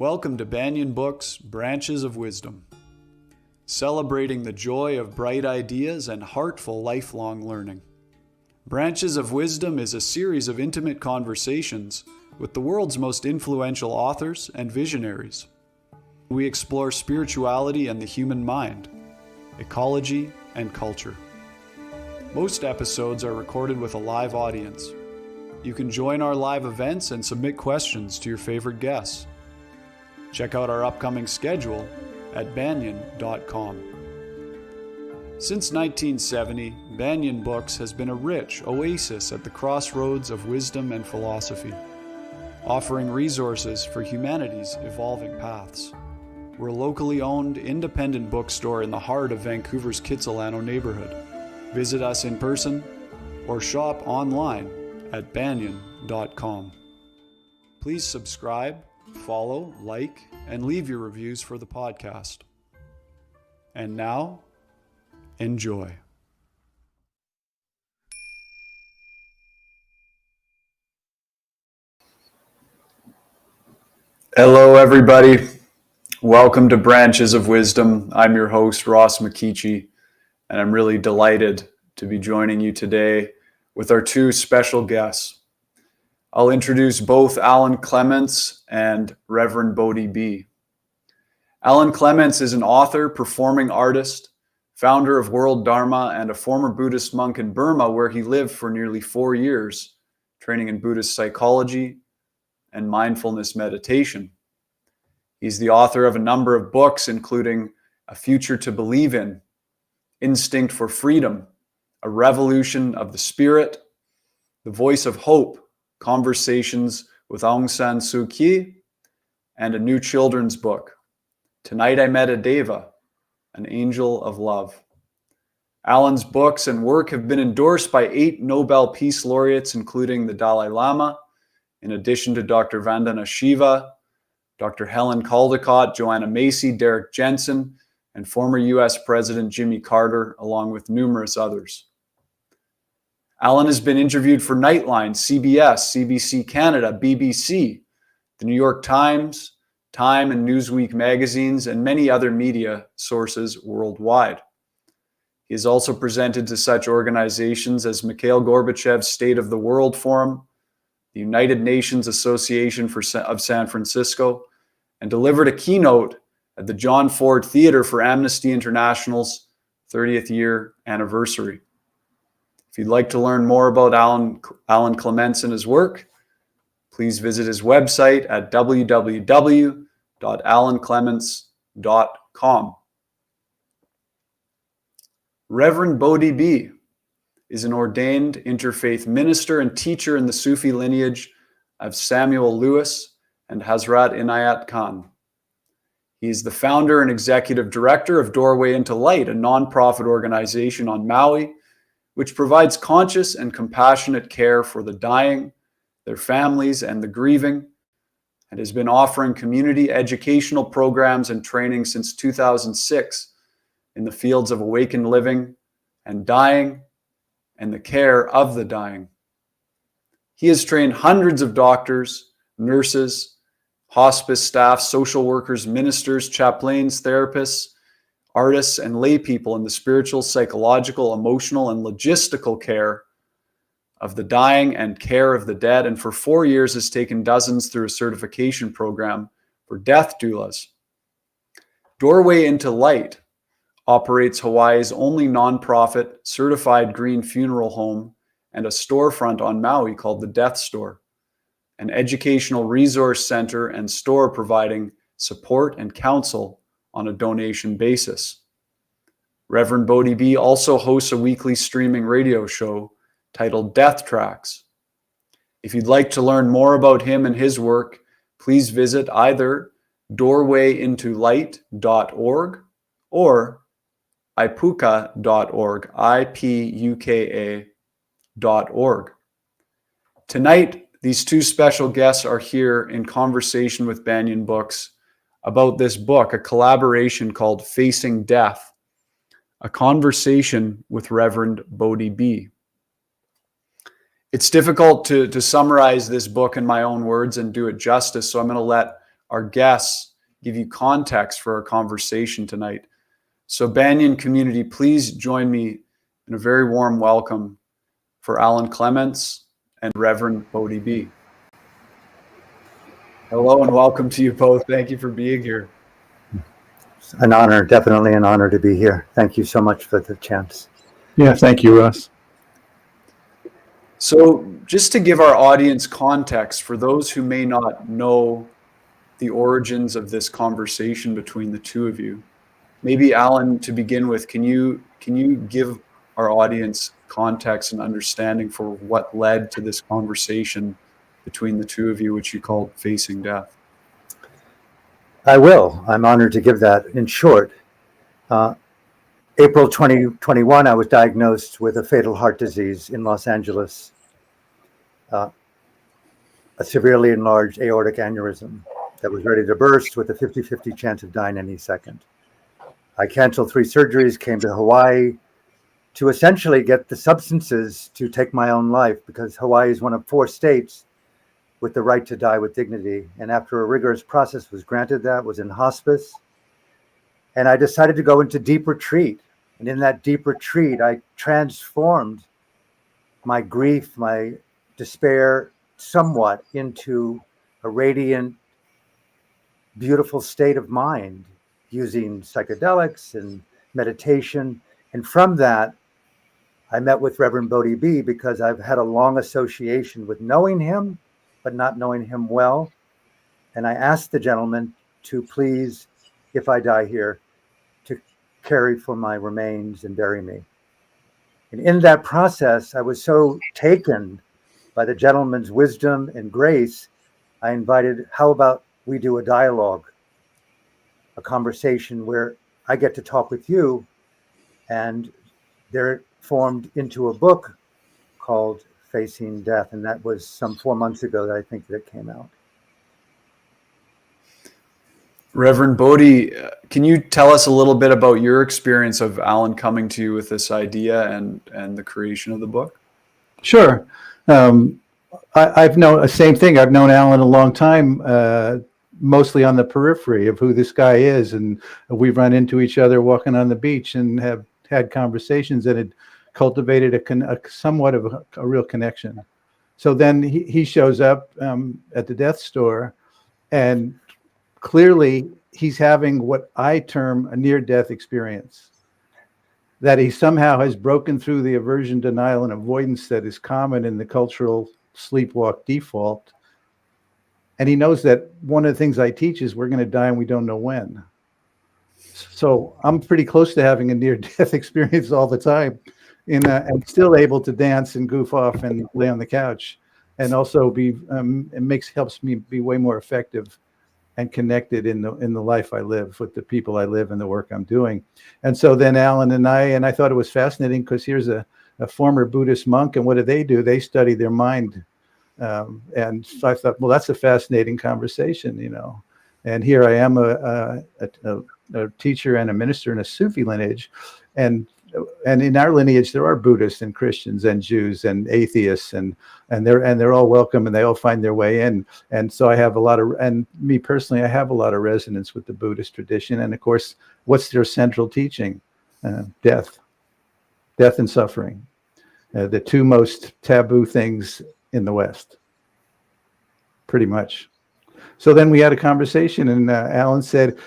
Welcome to Banyan Books, Branches of Wisdom, celebrating the joy of bright ideas and heartful lifelong learning. Branches of Wisdom is a series of intimate conversations with the world's most influential authors and visionaries. We explore spirituality and the human mind, ecology and culture. Most episodes are recorded with a live audience. You can join our live events and submit questions to your favorite guests. Check out our upcoming schedule at banyan.com. Since 1970, Banyan Books has been a rich oasis at the crossroads of wisdom and philosophy, offering resources for humanity's evolving paths. We're a locally owned, independent bookstore in the heart of Vancouver's Kitsilano neighborhood. Visit us in person or shop online at banyan.com. Please subscribe, follow, like, and leave your reviews for the podcast. And now, enjoy. Hello, everybody. Welcome to Branches of Wisdom. I'm your host, Ross McKeechee, and I'm really delighted to be joining you today with our two special guests. I'll introduce both Helen Clements and Reverend Bodhi. Helen Clements is an author, performing artist, founder of World Dharma, and a former Buddhist monk in Burma, where he lived for nearly 4 years, training in Buddhist psychology and mindfulness meditation. He's the author of a number of books, including A Future to Believe in, Instinct for Freedom, A Revolution of the Spirit, The Voice of Hope, Conversations with Aung San Suu Kyi, and a new children's book, Tonight I Met a Deva, An Angel of Love. Helen's books and work have been endorsed by 8 Nobel Peace laureates, including the Dalai Lama, in addition to Dr. Vandana Shiva, Dr. Helen Caldicott, Joanna Macy, Derrick Jensen, and former U.S. President Jimmy Carter, along with numerous others. Helen has been interviewed for Nightline, CBS, CBC Canada, BBC, the New York Times, Time and Newsweek magazines, and many other media sources worldwide. He is also presented to such organizations as Mikhail Gorbachev's State of the World Forum, the United Nations Association of San Francisco, and delivered a keynote at the John Ford Theatre for Amnesty International's 30th year anniversary. If you'd like to learn more about Helen Clements and his work, please visit his website at www.allenclements.com. Reverend Bodhi is an ordained interfaith minister and teacher in the Sufi lineage of Samuel Lewis and Hazrat Inayat Khan. He is the founder and executive director of Doorway into Light, a nonprofit organization on Maui, which provides conscious and compassionate care for the dying, their families, and the grieving, and has been offering community educational programs and training since 2006 in the fields of awakened living and dying and the care of the dying. He has trained hundreds of doctors, nurses, hospice staff, social workers, ministers, chaplains, therapists, artists, and lay people in the spiritual, psychological, emotional, and logistical care of the dying and care of the dead, and for 4 years has taken dozens through a certification program for death doulas. Doorway into Light operates Hawaii's only nonprofit certified green funeral home and a storefront on Maui called the Death Store, an educational resource center and store providing support and counsel on a donation basis. Reverend Bodhi also hosts a weekly streaming radio show titled Death Tracks. If you'd like to learn more about him and his work, please visit either doorwayintolight.org or ipuka.org, IPUKA.org. Tonight, these two special guests are here in conversation with Banyan Books about this book, a collaboration called Facing Death, a conversation with Reverend Bodhi. It's difficult to summarize this book in my own words and do it justice, so I'm going to let our guests give you context for our conversation tonight. So Banyan community, please join me in a very warm welcome for Alan Clements and Reverend Bodhi B. Hello and welcome to you both. Thank you for being here. It's an honor, definitely an honor to be here. Thank you so much for the chance. Yeah, thank you, Russ. So just to give our audience context, for those who may not know the origins of this conversation between the two of you, maybe Alan, to begin with, can you give our audience context and understanding for what led to this conversation between the two of you, which you called Facing Death? I will. I'm honored to give that. In short, April 2021, I was diagnosed with a fatal heart disease in Los Angeles, a severely enlarged aortic aneurysm that was ready to burst with a 50-50 chance of dying any second. I canceled 3 surgeries, came to Hawaii to essentially get the substances to take my own life, because Hawaii is one of 4 states with the right to die with dignity. And after a rigorous process was granted, that was in hospice. And I decided to go into deep retreat. And in that deep retreat, I transformed my grief, my despair somewhat into a radiant, beautiful state of mind using psychedelics and meditation. And from that, I met with Reverend Bodhi B, because I've had a long association with knowing him, but not knowing him well. And I asked the gentleman to please, if I die here, to carry for my remains and bury me. And in that process, I was so taken by the gentleman's wisdom and grace, I invited, how about we do a dialogue, a conversation where I get to talk with you, and they're formed into a book called Facing Death. And that was some 4 months ago that I think that it came out. Reverend Bodhi, can you tell us a little bit about your experience of Alan coming to you with this idea and the creation of the book? Sure. I've known the same thing. I've known Alan a long time, mostly on the periphery of who this guy is. And we've run into each other walking on the beach and have had conversations that had cultivated a somewhat of a real connection. So then he shows up at the death store, and clearly he's having what I term a near-death experience, that he somehow has broken through the aversion, denial, and avoidance that is common in the cultural sleepwalk default. And he knows that one of the things I teach is we're going to die and we don't know when. So I'm pretty close to having a near-death experience all the time. I'm still able to dance and goof off and lay on the couch, and also helps me be way more effective and connected in the life I live, with the people I live and the work I'm doing. And so then Alan and I thought it was fascinating, because here's a former Buddhist monk, and what do? They study their mind. And so I thought, well, that's a fascinating conversation, And here I am, a teacher and a minister in a Sufi lineage, and in our lineage there are Buddhists and Christians and Jews and atheists, and they're all welcome, and they all find their way in. And so I have me personally, I have a lot of resonance with the Buddhist tradition. And of course, what's their central teaching? Death and suffering, the 2 most taboo things in the West, pretty much. So then we had a conversation, and Alan said,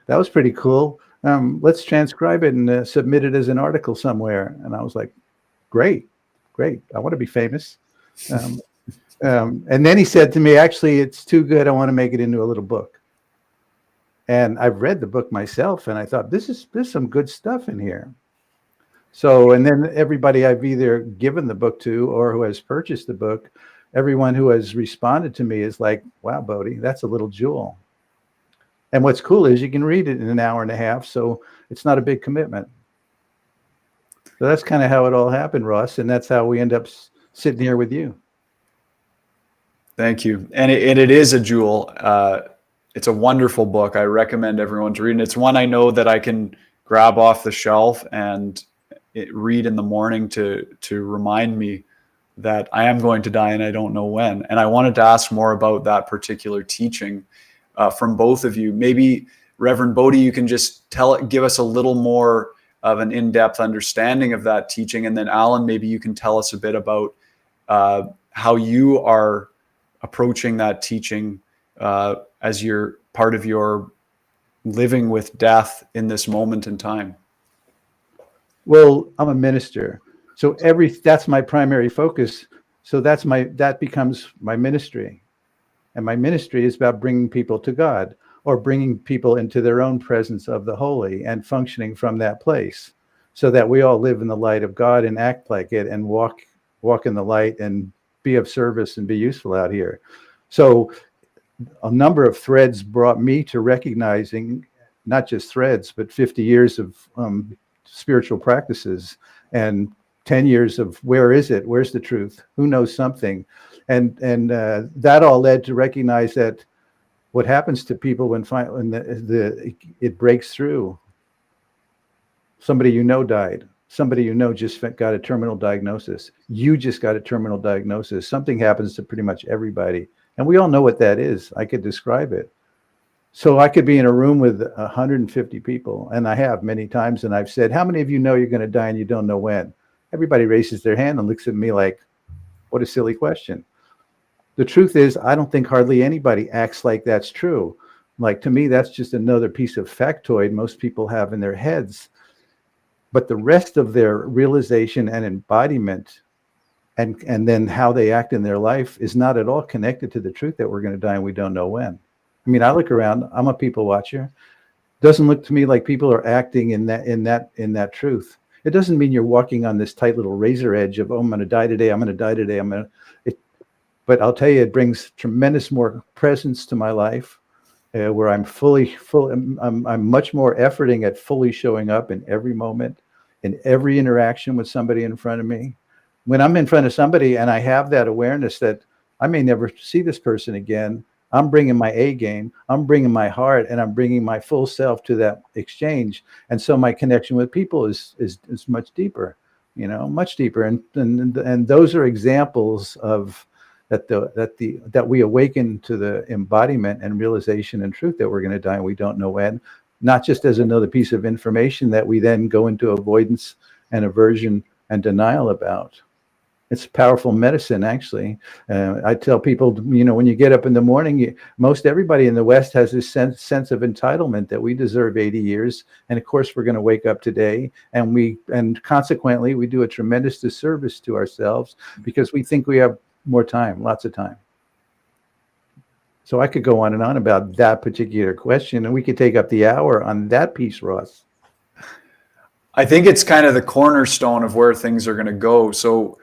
that was pretty cool. Let's transcribe it and submit it as an article somewhere. And I was like, great. I want to be famous. And then he said to me, actually, it's too good. I want to make it into a little book. And I've read the book myself, and I thought, there's some good stuff in here. So, and then everybody I've either given the book to or who has purchased the book, everyone who has responded to me is like, wow, Bodhi, that's a little jewel. And what's cool is you can read it in an hour and a half, so it's not a big commitment. So that's kind of how it all happened, Ross, and that's how we end up sitting here with you. Thank you. And it is a jewel. It's a wonderful book. I recommend everyone to read it. It's one I know that I can grab off the shelf and read in the morning to remind me that I am going to die and I don't know when. And I wanted to ask more about that particular teaching. from both of you. Maybe Reverend Bodhi, you can just give us a little more of an in-depth understanding of that teaching. And then Alan, maybe you can tell us a bit about how you are approaching that teaching as you're part of your living with death in this moment in time. Well, I'm a minister, so that's my primary focus. So that becomes my ministry, and my ministry is about bringing people to God, or bringing people into their own presence of the holy and functioning from that place, so that we all live in the light of God and act like it and walk in the light and be of service and be useful out here. So a number of threads brought me to recognizing, not just threads, but 50 years of spiritual practices and 10 years of where's the truth, who knows something, and that all led to recognize that what happens to people when it breaks through. Somebody you know died. Somebody you know just got a terminal diagnosis. You just got a terminal diagnosis. Something happens to pretty much everybody, and we all know what that is. I could describe it. So I could be in a room with 150 people, and I have many times, and I've said, how many of you know you're going to die and you don't know when? Everybody raises their hand and looks at me like, what a silly question. The truth is, I don't think hardly anybody acts like that's true. Like, to me, that's just another piece of factoid most people have in their heads. But the rest of their realization and embodiment and then how they act in their life is not at all connected to the truth that we're going to die and we don't know when. I mean, I look around, I'm a people watcher. Doesn't look to me like people are acting in that truth. It doesn't mean you're walking on this tight little razor edge of, oh, I'm going to die today, I'm going to die today, but I'll tell you, it brings tremendous more presence to my life, where I'm I'm much more efforting at fully showing up in every moment, in every interaction with somebody in front of me. When I'm in front of somebody and I have that awareness that I may never see this person again, I'm bringing my A game, I'm bringing my heart, and I'm bringing my full self to that exchange. And so my connection with people is much deeper, much deeper. And those are examples of that we awaken to the embodiment and realization and truth that we're going to die and we don't know when, not just as another piece of information that we then go into avoidance and aversion and denial about. It's powerful medicine, actually. I tell people, when you get up in the morning, most everybody in the West has this sense of entitlement that we deserve 80 years. And of course, we're going to wake up today. And consequently, we do a tremendous disservice to ourselves because we think we have more time, lots of time. So I could go on and on about that particular question, and we could take up the hour on that piece, Ross. I think it's kind of the cornerstone of where things are going to go. So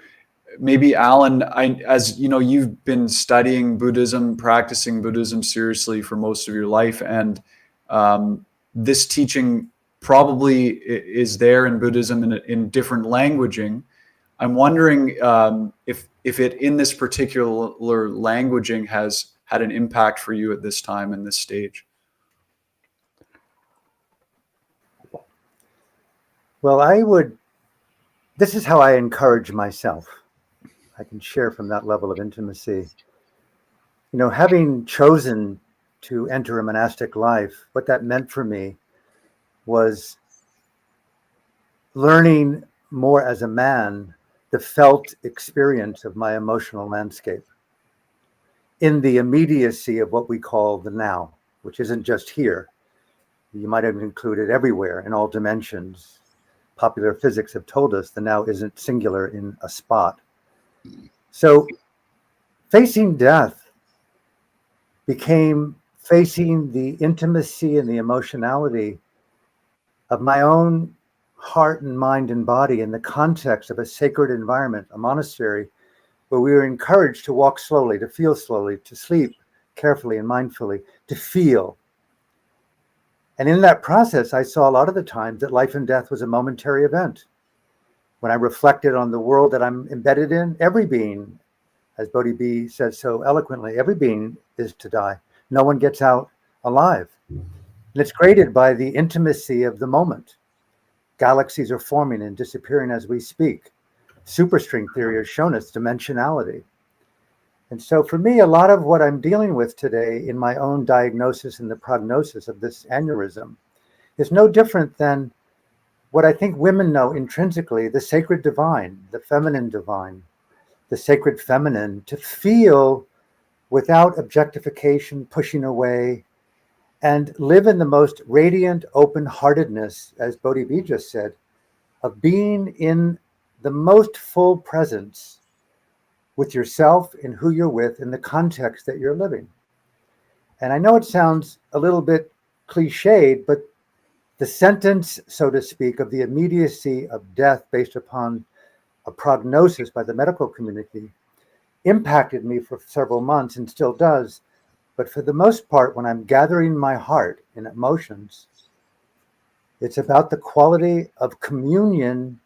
maybe Alan, as you know, you've been studying Buddhism, practicing Buddhism seriously for most of your life, and this teaching probably is there in Buddhism in different languaging. I'm wondering if it in this particular languaging has had an impact for you at this time and this stage. Well, this is how I encourage myself. I can share from that level of intimacy. Having chosen to enter a monastic life, what that meant for me was learning more as a man the felt experience of my emotional landscape in the immediacy of what we call the now, which isn't just here. You might have included everywhere in all dimensions. Popular physics have told us the now isn't singular in a spot. So facing death became facing the intimacy and the emotionality of my own heart and mind and body in the context of a sacred environment, a monastery, where we were encouraged to walk slowly, to feel slowly, to sleep carefully and mindfully, to feel. And in that process, I saw a lot of the times that life and death was a momentary event. When I reflected on the world that I'm embedded in, every being, as Bodhi B said so eloquently, every being is to die. No one gets out alive. And it's created by the intimacy of the moment. Galaxies are forming and disappearing as we speak. Superstring theory has shown us dimensionality. And so for me, a lot of what I'm dealing with today in my own diagnosis and the prognosis of this aneurysm is no different than what I think women know intrinsically, the sacred divine, the feminine divine, the sacred feminine, to feel without objectification, pushing away, and live in the most radiant open-heartedness, as Bodhi just said, of being in the most full presence with yourself and who you're with in the context that you're living. And I know it sounds a little bit cliched, but the sentence, so to speak, of the immediacy of death based upon a prognosis by the medical community impacted me for several months and still does. But for the most part, when I'm gathering my heart and emotions, it's about the quality of communion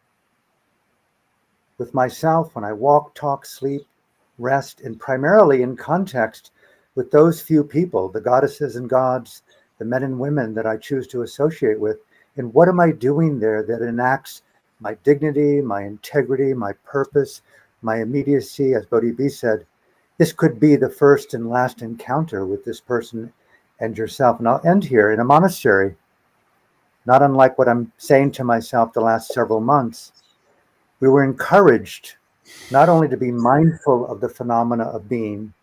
with myself when I walk, talk, sleep, rest, and primarily in context with those few people, the goddesses and gods, the men and women that I choose to associate with. And what am I doing there that enacts my dignity, my integrity, my purpose, my immediacy? As Bodhi said, this could be the first and last encounter with this person and yourself. And I'll end here in a monastery, not unlike what I'm saying to myself the last several months. We were encouraged not only to be mindful of the phenomena of being,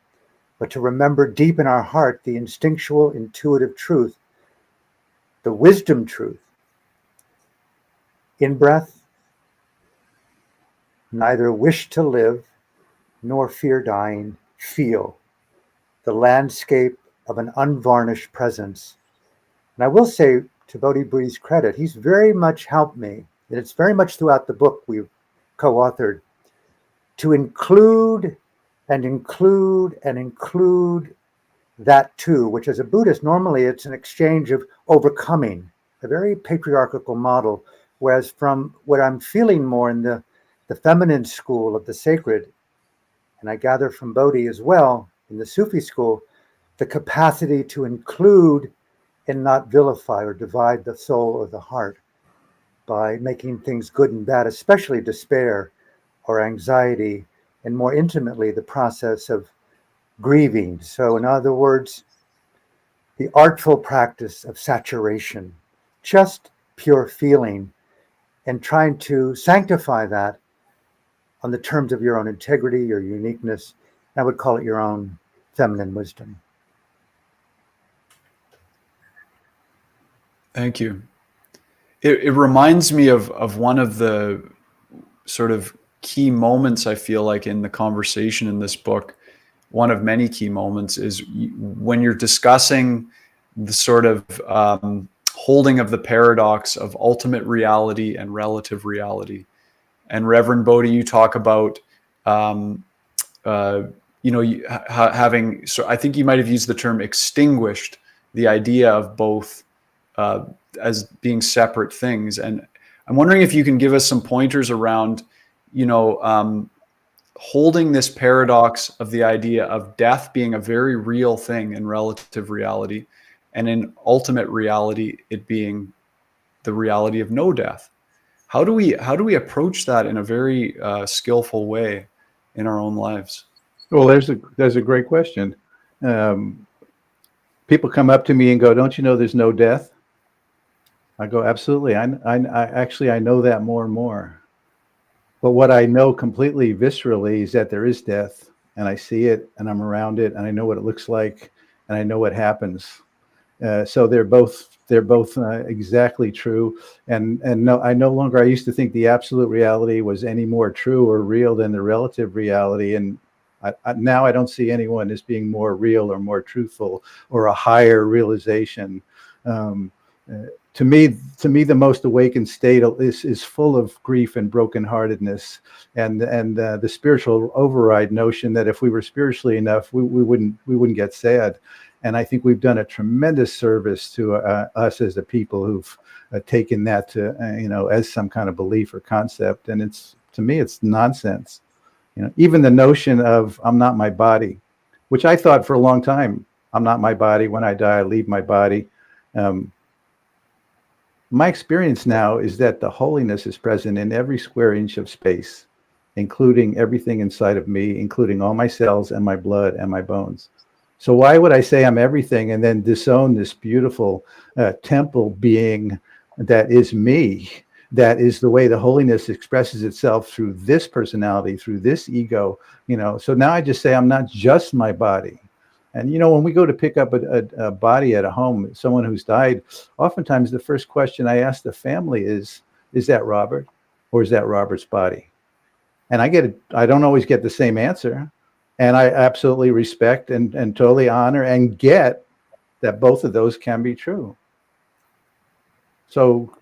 but to remember deep in our heart the instinctual, intuitive truth, the wisdom truth. In breath, neither wish to live nor fear dying, feel the landscape of an unvarnished presence. And I will say, to Bodhi's credit, he's very much helped me, and it's very much throughout the book we've co-authored, to include and include and include that too, which as a Buddhist, normally it's an exchange of overcoming, a very patriarchal model, whereas from what I'm feeling more in the feminine school of the sacred, and I gather from Bodhi as well, in the Sufi school, the capacity to include and not vilify or divide the soul or the heart by making things good and bad, especially despair or anxiety, and more intimately, the process of grieving. So in other words, the artful practice of saturation, just pure feeling, and trying to sanctify that on the terms of your own integrity, your uniqueness. I would call it your own feminine wisdom. Thank you. It reminds me of one of the sort of key moments I feel like in the conversation in this book. One of many key moments is when you're discussing the sort of holding of the paradox of ultimate reality and relative reality. And Reverend Bodhi, you talk about, having, so I think you might have used the term extinguished the idea of both as being separate things. And I'm wondering if you can give us some pointers around, holding this paradox of the idea of death being a very real thing in relative reality, and in ultimate reality, it being the reality of no death. How do we approach that in a very skillful way in our own lives? Well, there's a great question. People come up to me and go, "Don't you know there's no death?" I go, "Absolutely. I actually know that more and more. But what I know completely viscerally is that there is death, and I see it, and I'm around it, and I know what it looks like, and I know what happens. So they're both exactly true. And no, I no longer. I used to think the absolute reality was any more true or real than the relative reality, and now I don't see anyone as being more real or more truthful or a higher realization. To me, the most awakened state is full of grief and brokenheartedness, and the spiritual override notion that if we were spiritually enough, we wouldn't get sad. And I think we've done a tremendous service to us as a people who've taken that to as some kind of belief or concept. And to me, it's nonsense. Even the notion of I'm not my body, which I thought for a long time, I'm not my body. When I die, I leave my body. My experience now is that the holiness is present in every square inch of space. including everything inside of me, including all my cells and my blood and my bones. So why would I say I'm everything and then disown this beautiful temple being that is me? That is the way the holiness expresses itself through this personality, through this ego, So now I just say I'm not just my body. And, when we go to pick up a body at a home, someone who's died, oftentimes the first question I ask the family is that Robert, or is that Robert's body? And I don't always get the same answer. And I absolutely respect and totally honor and get that both of those can be true. So,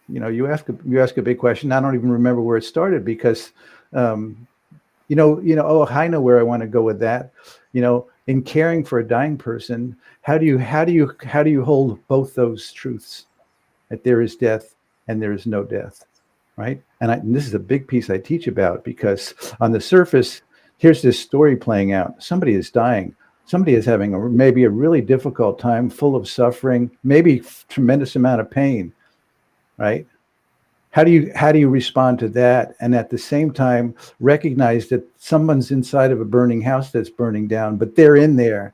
you ask a big question. I don't even remember where it started because, I know where I want to go with that. In caring for a dying person, how do you hold both those truths, that there is death and there is no death, right? And this is a big piece I teach about, because on the surface, here's this story playing out. Somebody is dying. Somebody is having maybe a really difficult time, full of suffering, maybe tremendous amount of pain, right? How do you respond to that? And at the same time, recognize that someone's inside of a burning house that's burning down, but they're in there,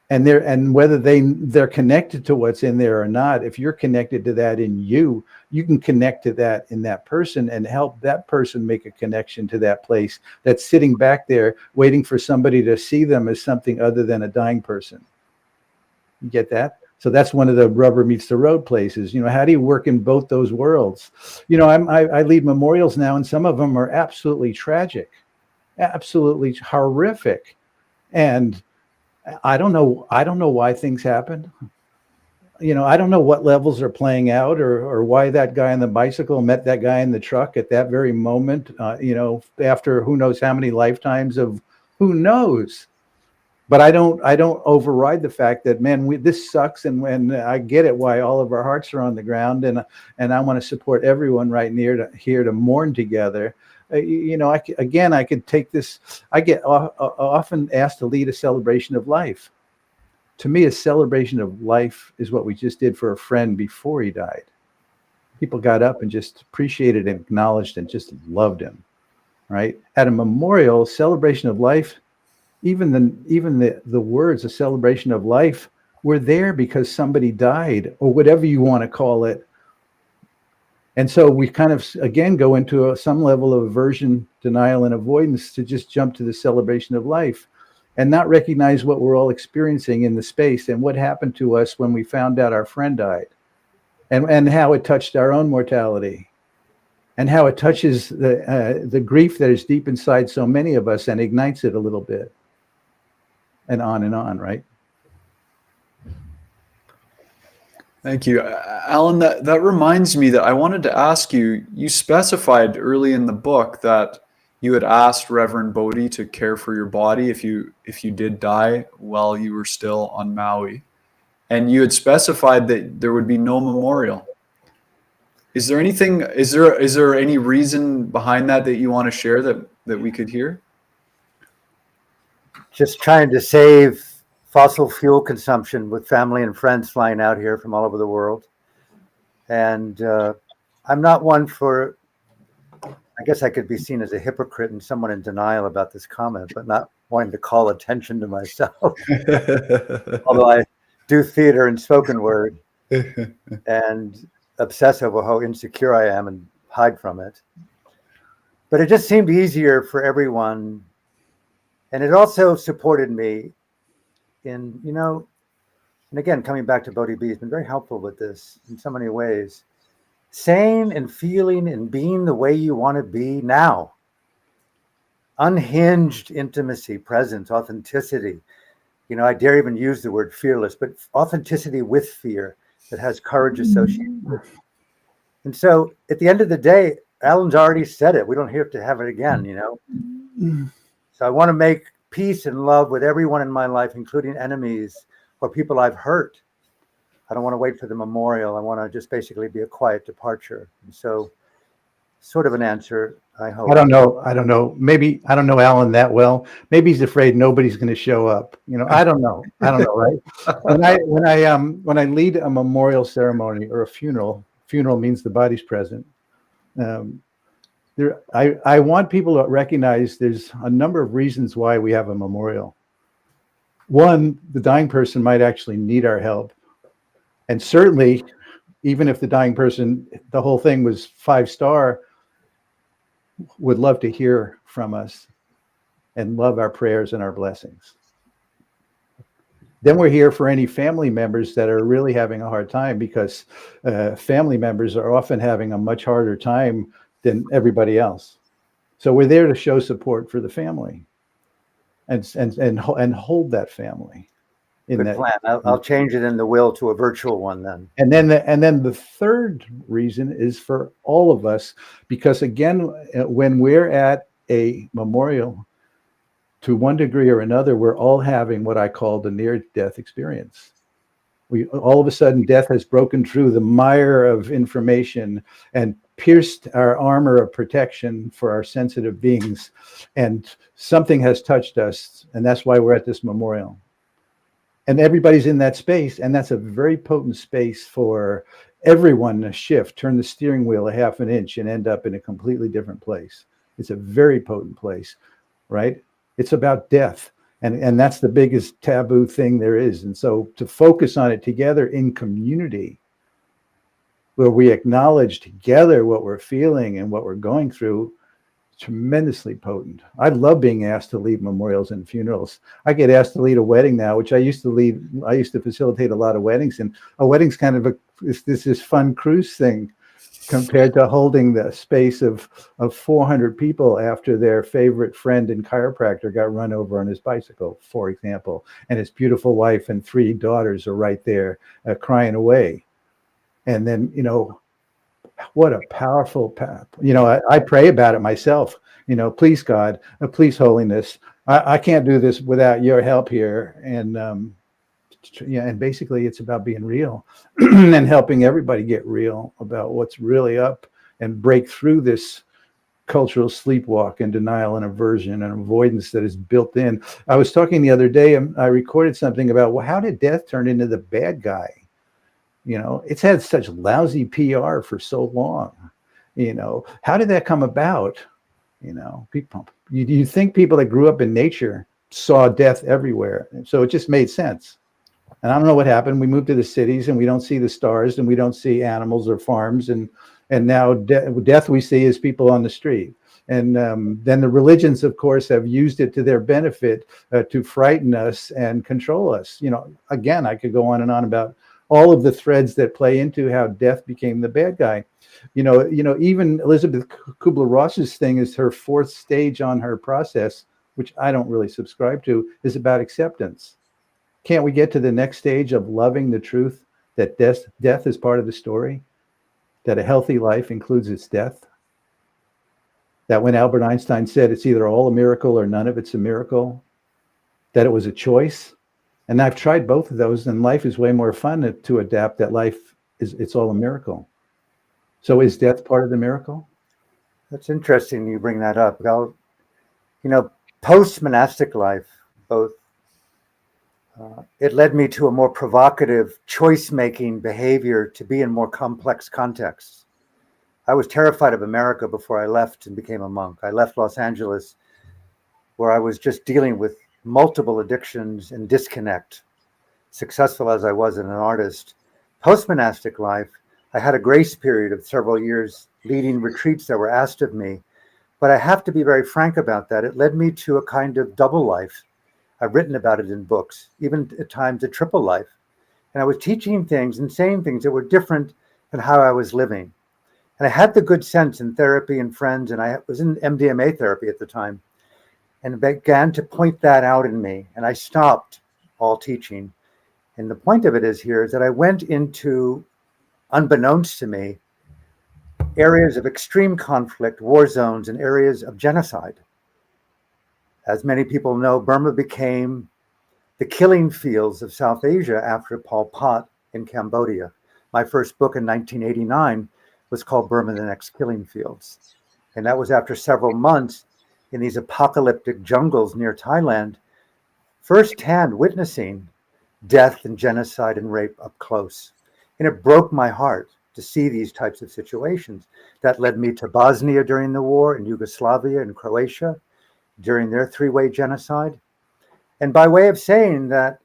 and whether they're connected to what's in there or not, if you're connected to that in you, you can connect to that in that person and help that person make a connection to that place that's sitting back there waiting for somebody to see them as something other than a dying person. You get that? So that's one of the rubber meets the road places. How do you work in both those worlds? I lead memorials now, and some of them are absolutely tragic, absolutely horrific. And I don't know why things happen. I don't know what levels are playing out or why that guy on the bicycle met that guy in the truck at that very moment, after who knows how many lifetimes of who knows. But I don't override the fact that, man, this sucks, and when I get it, why all of our hearts are on the ground, and I want to support everyone right here to mourn together. I could take this. I get often asked to lead a celebration of life. To me, a celebration of life is what we just did for a friend before he died. People got up and just appreciated and acknowledged and just loved him, right? At a memorial, celebration of life, even the words, a celebration of life, were there because somebody died, or whatever you want to call it. And so we kind of, again, go into some level of aversion, denial, and avoidance to just jump to the celebration of life and not recognize what we're all experiencing in the space and what happened to us when we found out our friend died, and how it touched our own mortality, and how it touches the grief that is deep inside so many of us and ignites it a little bit, and on, right? Thank you. Alan, that reminds me that I wanted to ask you, you specified early in the book that you had asked Reverend Bodhi to care for your body if you did die while you were still on Maui. And you had specified that there would be no memorial. Is there any reason behind that you want to share that we could hear? Just trying to save fossil fuel consumption with family and friends flying out here from all over the world. And I'm not one for, I guess I could be seen as a hypocrite and someone in denial about this comment, but not wanting to call attention to myself. Although I do theater and spoken word and obsess over how insecure I am and hide from it. But it just seemed easier for everyone. And it also supported me in, and again, coming back to Bodhi B has been very helpful with this in so many ways. Saying and feeling and being the way you want to be now. Unhinged intimacy, presence, authenticity. I dare even use the word fearless, but authenticity with fear that has courage associated with it. And so at the end of the day, Alan's already said it. We don't have to have it again, So I want to make peace and love with everyone in my life, including enemies or people I've hurt. I don't want to wait for the memorial. I want to just basically be a quiet departure. And so sort of an answer, I hope. I don't know. Maybe I don't know Alan that well. Maybe he's afraid nobody's going to show up. I don't know. Right? When I lead a memorial ceremony or a funeral means the body's present. I want people to recognize there's a number of reasons why we have a memorial. One, the dying person might actually need our help. And certainly, even if the dying person, the whole thing was 5-star, would love to hear from us and love our prayers and our blessings. Then we're here for any family members that are really having a hard time, because family members are often having a much harder time than everybody else. So we're there to show support for the family and hold that family. Good plan. I'll change it in the will to a virtual one then. And then the third reason is for all of us, because again, when we're at a memorial, to one degree or another, we're all having what I call the near-death experience. We all of a sudden, death has broken through the mire of information and pierced our armor of protection for our sensitive beings, and something has touched us, and that's why we're at this memorial. And everybody's in that space, and that's a very potent space for everyone to shift, turn the steering wheel a half an inch and end up in a completely different place. It's a very potent place, right? It's about death. And that's the biggest taboo thing there is. And so to focus on it together in community, where we acknowledge together what we're feeling and what we're going through, tremendously potent. I love being asked to lead memorials and funerals. I get asked to lead a wedding now, which I used to lead. I used to facilitate a lot of weddings, and a wedding's kind of this fun cruise thing compared to holding the space of 400 people after their favorite friend and chiropractor got run over on his bicycle, for example, and his beautiful wife and 3 daughters are right there crying away. And then, what a powerful path. I pray about it myself. Please God, please holiness. I can't do this without your help here. And and basically it's about being real and helping everybody get real about what's really up and break through this cultural sleepwalk and denial and aversion and avoidance that is built in. I was talking the other day, I recorded something about, well, how did death turn into the bad guy? It's had such lousy PR for so long. How did that come about? People, you think people that grew up in nature saw death everywhere. So it just made sense. And I don't know what happened. We moved to the cities and we don't see the stars and we don't see animals or farms. And now death we see is people on the street. And then the religions, of course, have used it to their benefit to frighten us and control us. Again, I could go on and on about all of the threads that play into how death became the bad guy. Even Elizabeth Kubler-Ross's thing is her 4th stage on her process, which I don't really subscribe to, is about acceptance. Can't we get to the next stage of loving the truth that death is part of the story, that a healthy life includes its death? That when Albert Einstein said it's either all a miracle or none of it's a miracle, that it was a choice. And I've tried both of those, and life is way more fun to adapt that life it's all a miracle. So is death part of the miracle? That's interesting you bring that up. Post-monastic life, it led me to a more provocative choice-making behavior to be in more complex contexts. I was terrified of America before I left and became a monk. I left Los Angeles, where I was just dealing with multiple addictions and disconnect, successful as I was as an artist. Post-monastic life, I had a grace period of several years leading retreats that were asked of me. But I have to be very frank about that. It led me to a kind of double life. I've written about it in books, even at times a triple life. And I was teaching things and saying things that were different than how I was living. And I had the good sense in therapy and friends, and I was in MDMA therapy at the time, and began to point that out in me. And I stopped all teaching. And the point of it is that I went into, unbeknownst to me, areas of extreme conflict, war zones, and areas of genocide. As many people know, Burma became the killing fields of South Asia after Pol Pot in Cambodia. My first book in 1989 was called Burma, the Next Killing Fields. And that was after several months in these apocalyptic jungles near Thailand, firsthand witnessing death and genocide and rape up close. And it broke my heart. to see these types of situations. That led me to Bosnia during the war, and Yugoslavia and Croatia during their three-way genocide. And by way of saying that,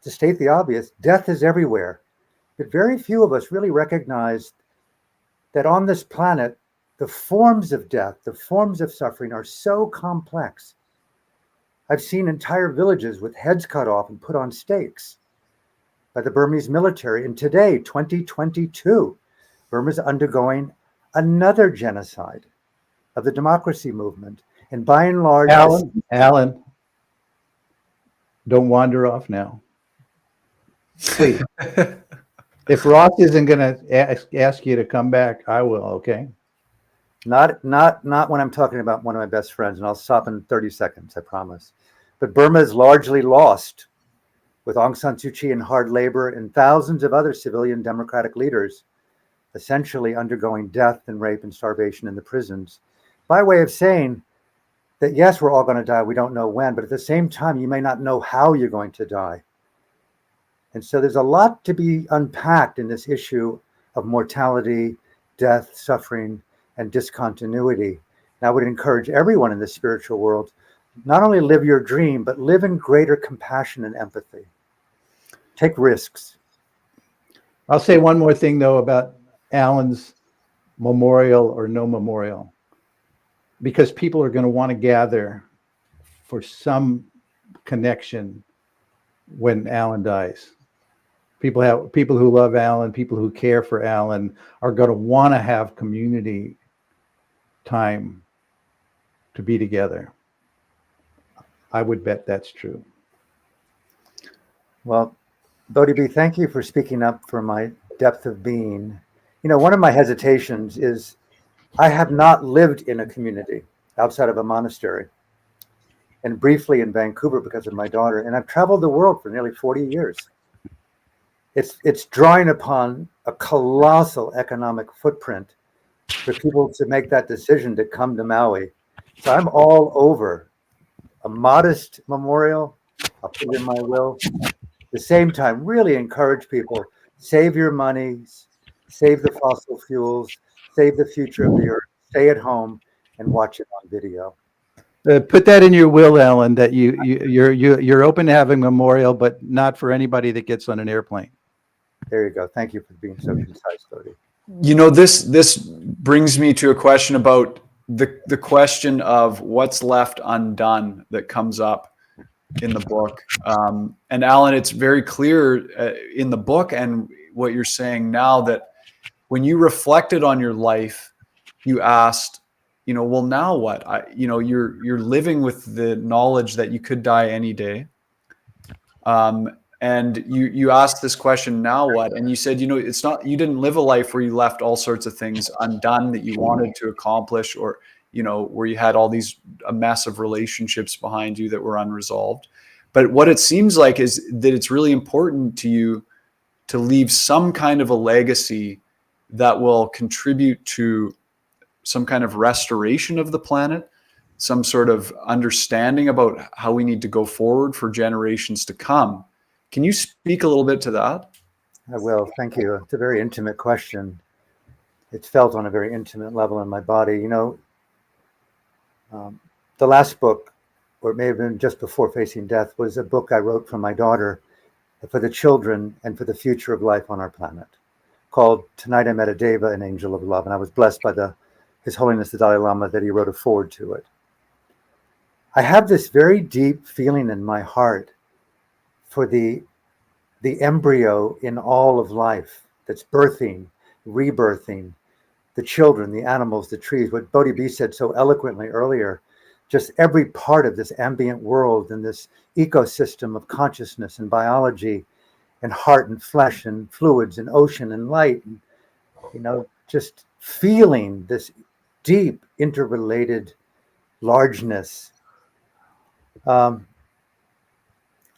to state the obvious, death is everywhere. But very few of us really recognize that on this planet, the forms of death, the forms of suffering are so complex. I've seen entire villages with heads cut off and put on stakes by the Burmese military. And today, 2022, Burma's undergoing another genocide of the democracy movement. And by and large, Alan, don't wander off now. Please. If Ross isn't going to ask you to come back, I will, okay? Not when I'm talking about one of my best friends, and I'll stop in 30 seconds, I promise. But Burma is largely lost, with Aung San Suu Kyi in hard labor and thousands of other civilian democratic leaders essentially undergoing death and rape and starvation in the prisons, by way of saying that, yes, we're all going to die. We don't know when, but at the same time, you may not know how you're going to die. And so there's a lot to be unpacked in this issue of mortality, death, suffering, and discontinuity. And I would encourage everyone in the spiritual world, not only live your dream, but live in greater compassion and empathy. Take risks. I'll say one more thing, though, about Alan's memorial or no memorial, because people are going to want to gather for some connection when Alan dies. People who love Alan, people who care for Alan are going to want to have community time to be together. I would bet that's true. Well, Bodhi B, thank you for speaking up for my depth of being. You know, one of my hesitations is I have not lived in a community outside of a monastery, and briefly in Vancouver because of my daughter. And I've traveled the world for nearly 40 years. It's drawing upon a colossal economic footprint for people to make that decision to come to Maui. So I'm all over a modest memorial. I'll put it in my will. At the same time, really encourage people, save your monies, save the fossil fuels, save the future of the earth, stay at home and watch it on video. Put that in your will, Alan, that you're open to having a memorial, but not for anybody that gets on an airplane. There you go. Thank you for being so concise, Bodhi. You know, this brings me to a question about the question of what's left undone that comes up in the book. And Alan, it's very clear in the book and what you're saying now that when you reflected on your life, you asked, you know, well, now what? You're living with the knowledge that you could die any day. And you asked this question, now what? And you said, you know, it's not, you didn't live a life where you left all sorts of things undone that you wanted to accomplish, or, you know, where you had all these, a mess of relationships behind you that were unresolved. But what it seems like is that it's really important to you to leave some kind of a legacy that will contribute to some kind of restoration of the planet, some sort of understanding about how we need to go forward for generations to come. Can you speak a little bit to that? I will. Thank you. It's a very intimate question. It's felt on a very intimate level in my body. You know, the last book, or it may have been just before Facing Death, was a book I wrote for my daughter for the children and for the future of life on our planet, called Tonight I Met a Deva, an Angel of Love. And I was blessed by His Holiness the Dalai Lama that he wrote a foreword to it. I have this very deep feeling in my heart for the embryo in all of life that's birthing, rebirthing, the children, the animals, the trees. What Bodhi B said so eloquently earlier, just every part of this ambient world and this ecosystem of consciousness and biology and heart and flesh and fluids and ocean and light, and, you know, just feeling this deep interrelated largeness.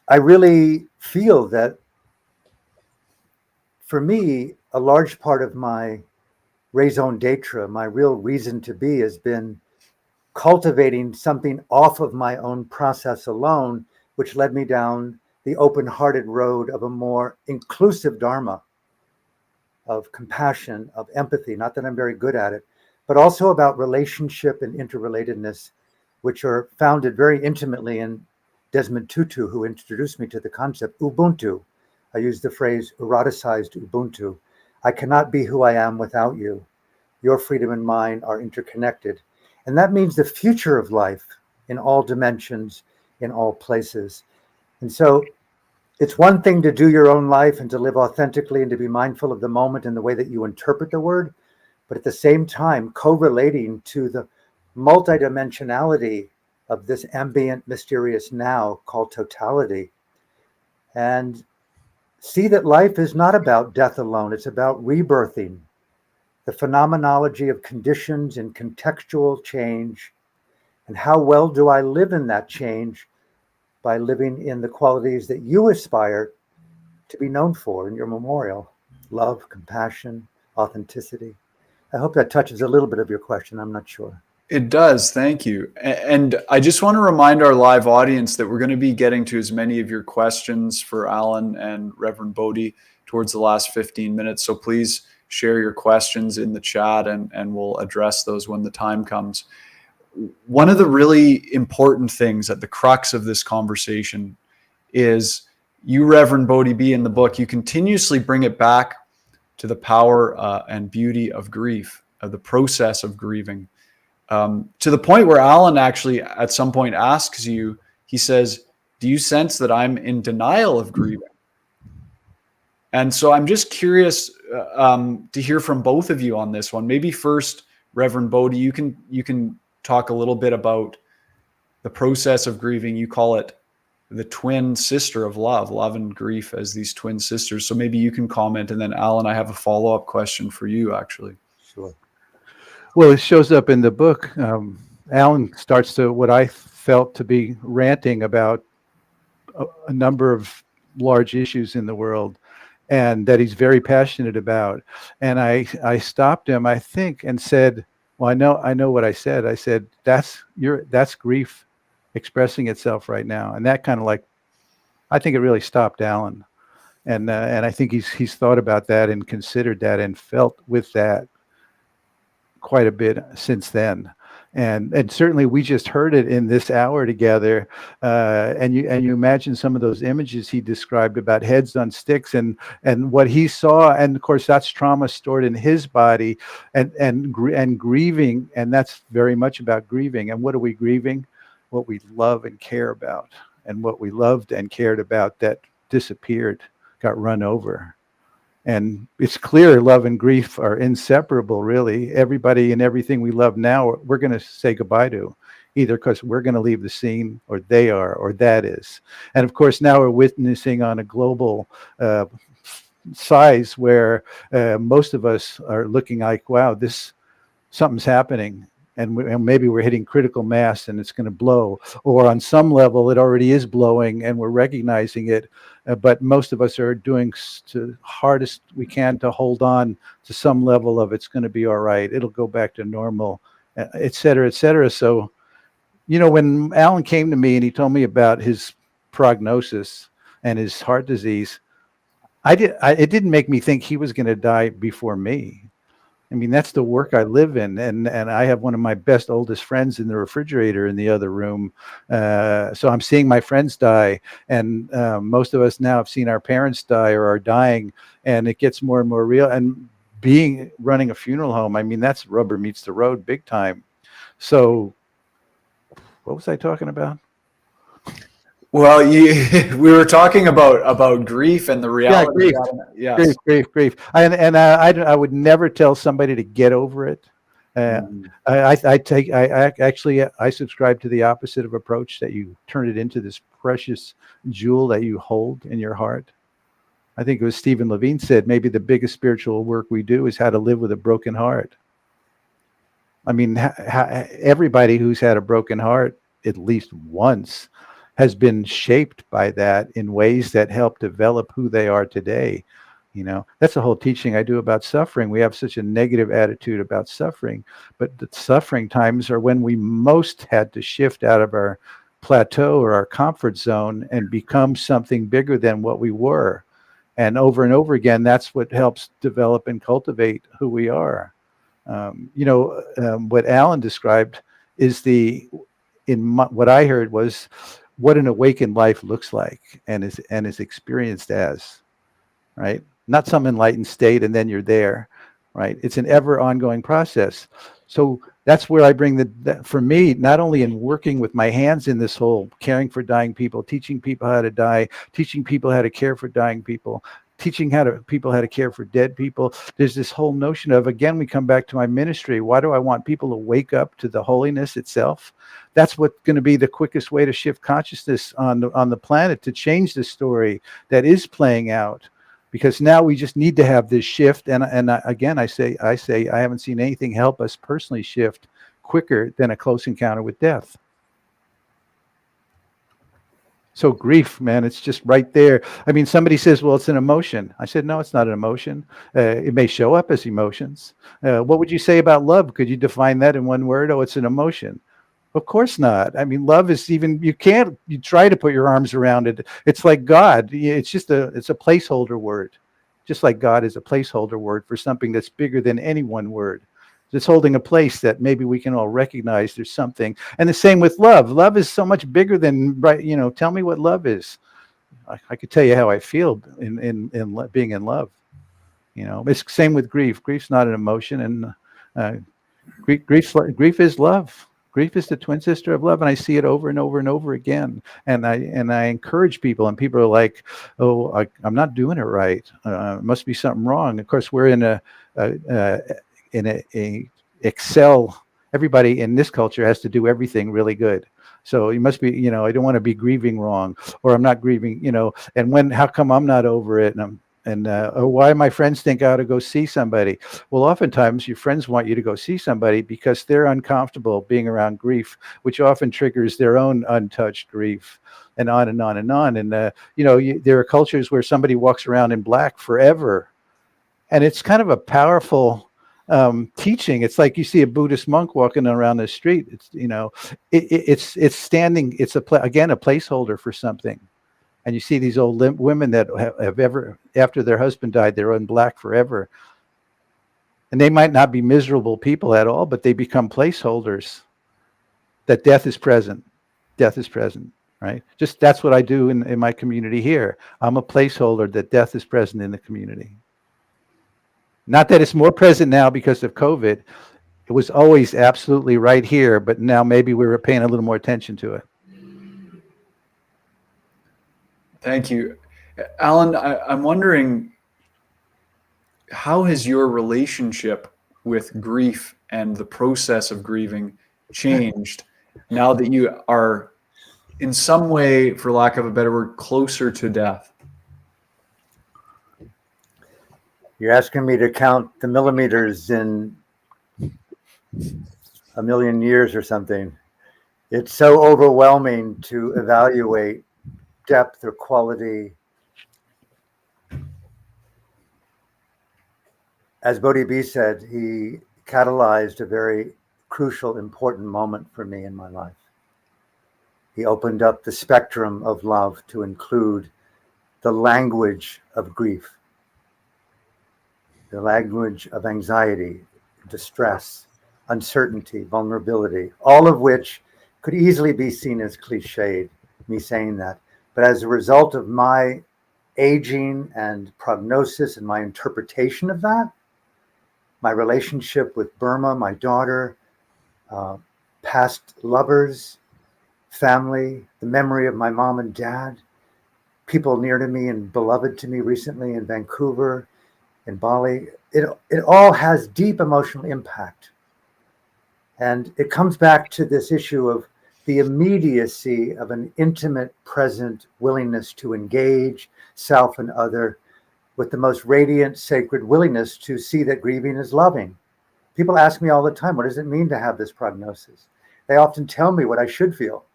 I really feel that for me, a large part of my raison d'etre, my real reason to be, has been cultivating something off of my own process alone, which led me down the open-hearted road of a more inclusive Dharma. of compassion, of empathy, not that I'm very good at it, but also about relationship and interrelatedness, which are founded very intimately in Desmond Tutu, who introduced me to the concept Ubuntu. I use the phrase eroticized Ubuntu. I cannot be who I am without you. Your freedom and mine are interconnected. And that means the future of life in all dimensions, in all places. And so it's one thing to do your own life and to live authentically and to be mindful of the moment and the way that you interpret the word, but at the same time, correlating to the multidimensionality of this ambient, mysterious now called totality. And see that life is not about death alone. It's about rebirthing, the phenomenology of conditions and contextual change. And how well do I live in that change? By living in the qualities that you aspire to be known for in your memorial: love, compassion, authenticity. I hope that touches a little bit of your question. I'm not sure. It does. Thank you. And I just want to remind our live audience that we're going to be getting to as many of your questions for Alan and Reverend Bodhi towards the last 15 minutes. So please share your questions in the chat and we'll address those when the time comes. One of the really important things at the crux of this conversation is you, Reverend Bodhi B, in the book, you continuously bring it back to the power and beauty of grief, of the process of grieving. To the point where Alan actually at some point asks you, he says, do you sense that I'm in denial of grieving? And so I'm just curious to hear from both of you on this one. Maybe first, Reverend Bodhi, you can talk a little bit about the process of grieving. You call it the twin sister of love and grief as these twin sisters. So maybe you can comment, and then Alan, I have a follow-up question for you actually. Sure. Well, it shows up in the book. Alan starts to what I felt to be ranting about a number of large issues in the world, and that he's very passionate about. And I stopped him, I think, and said, well, I know what I said. I said, that's grief expressing itself right now. And that kind of I think it really stopped Alan. And I think he's thought about that and considered that and felt with that quite a bit since then. And certainly we just heard it in this hour together. And you imagine some of those images he described about heads on sticks and what he saw. And of course, that's trauma stored in his body and grieving. And that's very much about grieving. And what are we grieving? What we love and care about. And what we loved and cared about that disappeared, got run over. And it's clear love and grief are inseparable, really. Everybody and everything we love now, we're going to say goodbye to, either because we're going to leave the scene, or they are, or that is. And of course, now we're witnessing on a global size where most of us are looking like, wow, something's happening. And maybe we're hitting critical mass and it's going to blow. Or on some level, it already is blowing and we're recognizing it. But most of us are doing the hardest we can to hold on to some level of it's going to be all right. It'll go back to normal, et cetera, et cetera. So, when Alan came to me and he told me about his prognosis and his heart disease, it didn't make me think he was going to die before me. I mean, that's the work I live in. And I have one of my best, oldest friends in the refrigerator in the other room. So I'm seeing my friends die. And most of us now have seen our parents die or are dying. And it gets more and more real. And running a funeral home, I mean, that's rubber meets the road big time. So what was I talking about? Well, we were talking about grief and the reality. Yeah, grief. Yes. Grief. I would never tell somebody to get over it. I subscribe to the opposite of approach, that you turn it into this precious jewel that you hold in your heart. I think it was Stephen Levine said, maybe the biggest spiritual work we do is how to live with a broken heart. I mean, everybody who's had a broken heart at least once has been shaped by that in ways that help develop who they are today. That's the whole teaching I do about suffering. We have such a negative attitude about suffering, but the suffering times are when we most had to shift out of our plateau or our comfort zone and become something bigger than what we were. And over again, that's what helps develop and cultivate who we are. What Alan described is what I heard was what an awakened life looks like and is experienced as, right? Not some enlightened state and then you're there, right? It's an ever ongoing process. So that's where I bring for me, not only in working with my hands in this whole caring for dying people, teaching people how to die, teaching people how to care for dying people, teaching people how to care for dead people. There's this whole notion of, again, we come back to my ministry. Why do I want people to wake up to the holiness itself? That's what's going to be the quickest way to shift consciousness on the planet, to change the story that is playing out. Because now we just need to have this shift. And again, I say I haven't seen anything help us personally shift quicker than a close encounter with death. So grief, man, it's just right there. I mean, somebody says, well, it's an emotion. I said, no, it's not an emotion. It may show up as emotions. What would you say about love? Could you define that in one word? Oh, it's an emotion. Of course not. I mean, love is you try to put your arms around it. It's like God. It's a placeholder word. Just like God is a placeholder word for something that's bigger than any one word. It's holding a place that maybe we can all recognize there's something. And the same with love. Love is so much bigger than, right? Tell me what love is. I could tell you how I feel in being in love. It's the same with grief. Grief's not an emotion, and grief is love. Grief is the twin sister of love, and I see it over and over and over again. And I encourage people, and people are like, "Oh, I'm not doing it right. Must be something wrong." Of course, we're in a excel. Everybody in this culture has to do everything really good. So you must be, I don't want to be grieving wrong, or I'm not grieving, and how come I'm not over it? Or why my friends think I ought to go see somebody. Well, oftentimes your friends want you to go see somebody because they're uncomfortable being around grief, which often triggers their own untouched grief, and on and on and on. And, there are cultures where somebody walks around in black forever. And it's kind of a powerful teaching. It's like you see a Buddhist monk walking around the street. It's standing. It's again a placeholder for something. And you see these old women that have ever, after their husband died, they're in black forever. And they might not be miserable people at all, but they become placeholders that death is present. Death is present, right? Just that's what I do in my community here. I'm a placeholder that death is present in the community. Not that it's more present now because of COVID. It was always absolutely right here, but now maybe we were paying a little more attention to it. Thank you. Alan, I'm wondering, how has your relationship with grief and the process of grieving changed now that you are in some way, for lack of a better word, closer to death? You're asking me to count the millimeters in a million years or something. It's so overwhelming to evaluate depth or quality. As Bodhi said, he catalyzed a very crucial, important moment for me in my life. He opened up the spectrum of love to include the language of grief, the language of anxiety, distress, uncertainty, vulnerability, all of which could easily be seen as cliched, me saying that. But as a result of my aging and prognosis and my interpretation of that, my relationship with Burma, my daughter, past lovers, family, the memory of my mom and dad, people near to me and beloved to me recently in Vancouver, in Bali, it all has deep emotional impact. And it comes back to this issue of the immediacy of an intimate, present willingness to engage self and other with the most radiant, sacred willingness to see that grieving is loving. People ask me all the time, what does it mean to have this prognosis? They often tell me what I should feel.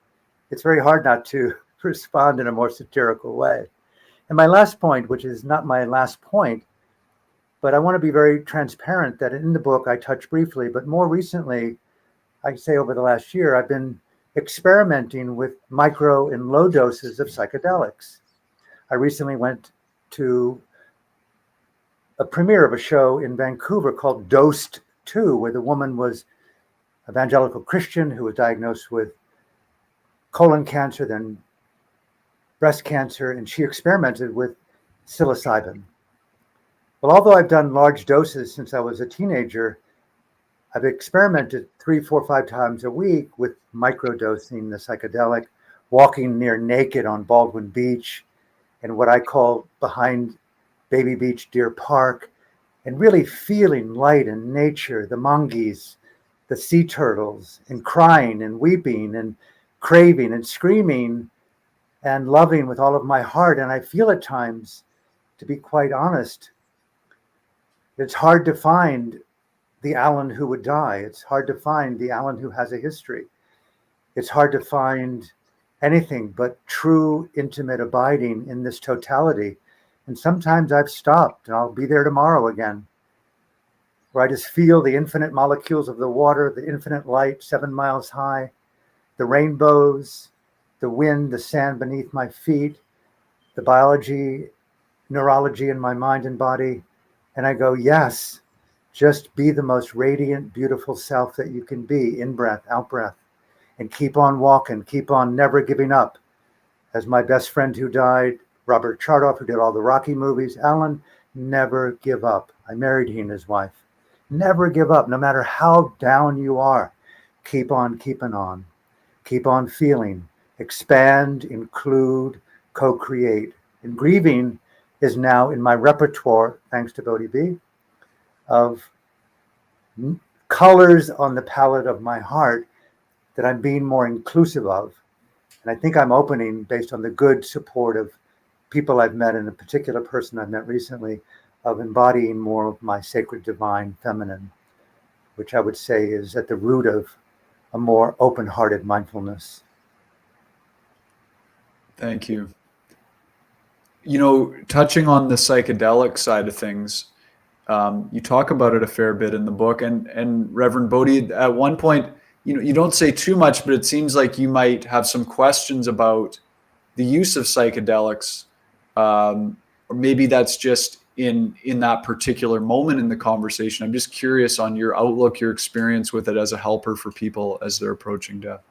It's very hard not to respond in a more satirical way. And my last point, which is not my last point, but I want to be very transparent that in the book I touch briefly, but more recently, I say over the last year, I've been experimenting with micro and low doses of psychedelics. I recently went to a premiere of a show in Vancouver called Dosed 2, where the woman was evangelical Christian who was diagnosed with colon cancer, then breast cancer, and she experimented with psilocybin. Well, although I've done large doses since I was a teenager, I've experimented 3, 4, 5 times a week with microdosing the psychedelic, walking near naked on Baldwin Beach and what I call behind Baby Beach Deer Park, and really feeling light and nature, the monkeys, the sea turtles, and crying and weeping and craving and screaming and loving with all of my heart. And I feel at times, to be quite honest, it's hard to find the Alan who would die. It's hard to find the Alan who has a history. It's hard to find anything but true, intimate abiding in this totality. And sometimes I've stopped, and I'll be there tomorrow again, where I just feel the infinite molecules of the water, the infinite light 7 miles high, the rainbows, the wind, the sand beneath my feet, the biology, neurology in my mind and body. And I go, yes, just be the most radiant, beautiful self that you can be, in breath, out breath, and keep on walking, keep on never giving up. As my best friend who died, Robert Chardoff, who did all the Rocky movies, Alan, never give up. I married he and his wife. Never give up, no matter how down you are. Keep on keeping on. Keep on feeling. Expand, include, co-create. And grieving is now in my repertoire, thanks to Bodhi B, of colors on the palette of my heart that I'm being more inclusive of. And I think I'm opening based on the good support of people I've met, and a particular person I've met recently, of embodying more of my sacred divine feminine, which I would say is at the root of a more open-hearted mindfulness. Thank you. You know, touching on the psychedelic side of things, you talk about it a fair bit in the book, and Reverend Bodhi, at one point, you don't say too much, but it seems like you might have some questions about the use of psychedelics, or maybe that's just in that particular moment in the conversation. I'm just curious on your outlook, your experience with it as a helper for people as they're approaching death.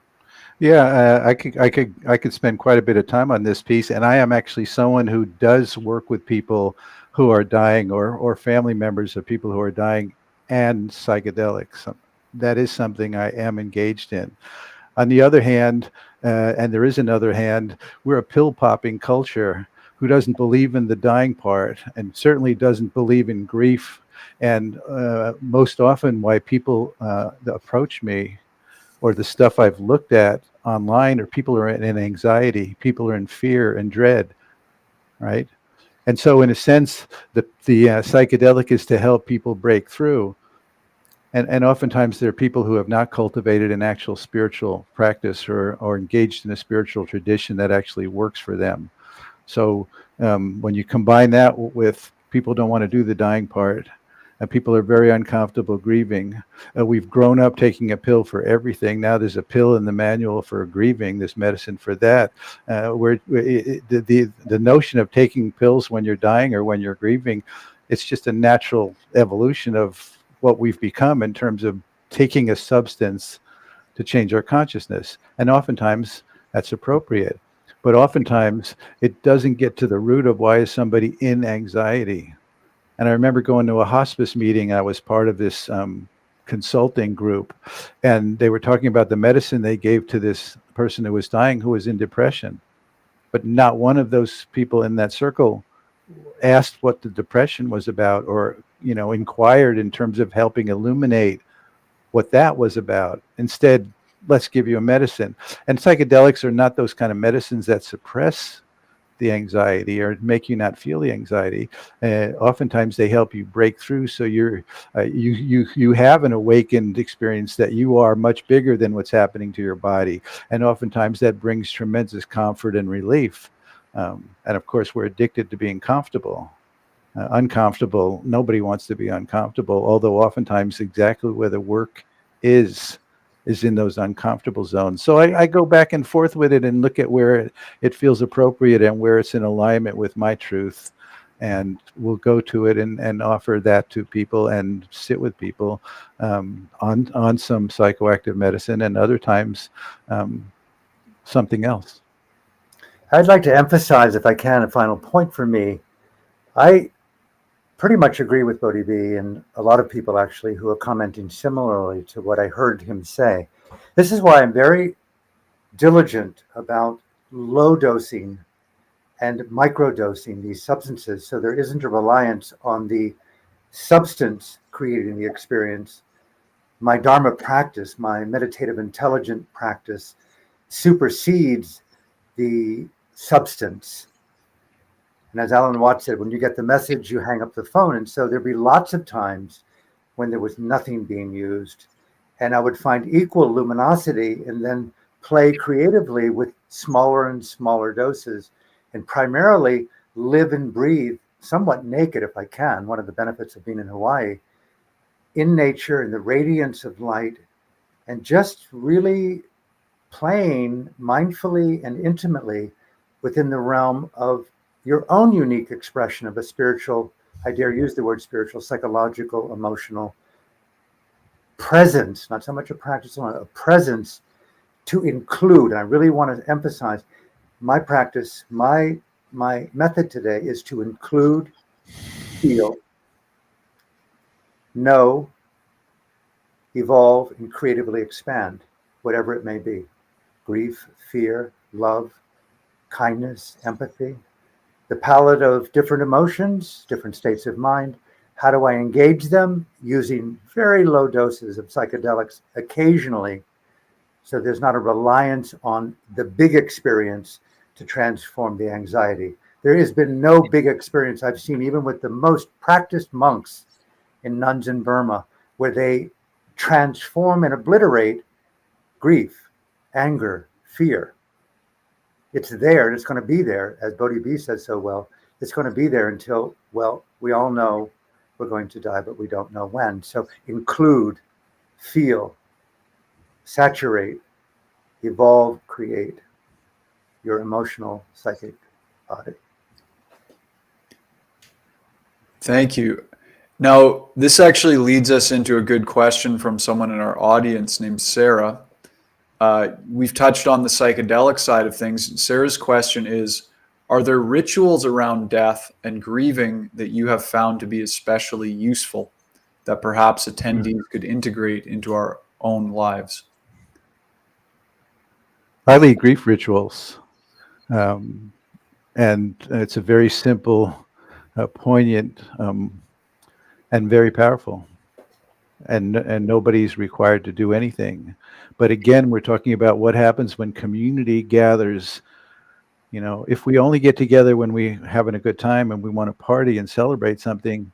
Yeah, I could spend quite a bit of time on this piece, and I am actually someone who does work with people who are dying, or family members of people who are dying, and psychedelics. That is something I am engaged in. On the other hand, and there is another hand, we're a pill-popping culture who doesn't believe in the dying part, and certainly doesn't believe in grief. And most often why people approach me, or the stuff I've looked at online, or people are in anxiety, people are in fear and dread, right? And so in a sense, the psychedelic is to help people break through. And oftentimes there are people who have not cultivated an actual spiritual practice, or engaged in a spiritual tradition that actually works for them. So when you combine that with people don't want to do the dying part, and people are very uncomfortable grieving. We've grown up taking a pill for everything. Now there's a pill in the manual for grieving, there's medicine for that. The notion of taking pills when you're dying or when you're grieving, it's just a natural evolution of what we've become in terms of taking a substance to change our consciousness. And oftentimes that's appropriate. But oftentimes it doesn't get to the root of why is somebody in anxiety. And I remember going to a hospice meeting. I was part of this consulting group, and they were talking about the medicine they gave to this person who was dying, who was in depression. But not one of those people in that circle asked what the depression was about, or inquired in terms of helping illuminate what that was about. Instead, let's give you a medicine. And psychedelics are not those kind of medicines that suppress the anxiety or make you not feel the anxiety. Oftentimes they help you break through, so you have an awakened experience that you are much bigger than what's happening to your body, and oftentimes that brings tremendous comfort and relief. And of course, we're addicted to being comfortable. Uncomfortable, nobody wants to be uncomfortable, although oftentimes exactly where the work is in those uncomfortable zones. So I go back and forth with it and look at where it feels appropriate and where it's in alignment with my truth. and we'll go to it and offer that to people and sit with people on some psychoactive medicine, and other times something else. I'd like to emphasize, if I can, a final point for me. I pretty much agree with Bodhi B and a lot of people actually who are commenting similarly to what I heard him say. This is why I'm very diligent about low dosing and microdosing these substances, so there isn't a reliance on the substance creating the experience. My Dharma practice, my meditative intelligent practice, supersedes the substance. And as Alan Watts said, when you get the message, you hang up the phone. And so there'd be lots of times when there was nothing being used. And I would find equal luminosity and then play creatively with smaller and smaller doses, and primarily live and breathe somewhat naked if I can. One of the benefits of being in Hawaii, in nature, in the radiance of light, and just really playing mindfully and intimately within the realm of your own unique expression of a spiritual, I dare use the word spiritual, psychological, emotional presence, not so much a practice, a presence to include. And I really want to emphasize my practice, my method today is to include, feel, know, evolve, and creatively expand, whatever it may be. Grief, fear, love, kindness, empathy, the palette of different emotions, different states of mind. How do I engage them? Using very low doses of psychedelics occasionally, so there's not a reliance on the big experience to transform the anxiety. There has been no big experience I've seen, even with the most practiced monks and nuns in Burma, where they transform and obliterate grief, anger, fear. It's there and it's going to be there, as Bodhi B says so well. It's going to be there until, well, we all know we're going to die, but we don't know when. So include, feel, saturate, evolve, create your emotional, psychic body. Thank you. Now, this actually leads us into a good question from someone in our audience named Sarah. We've touched on the psychedelic side of things. Sarah's question is, are there rituals around death and grieving that you have found to be especially useful that perhaps attendees could integrate into our own lives? I lead grief rituals, and it's a very simple, poignant, and very powerful. And nobody's required to do anything. But again, we're talking about what happens when community gathers. You know, if we only get together when we're having a good time and we want to party and celebrate something,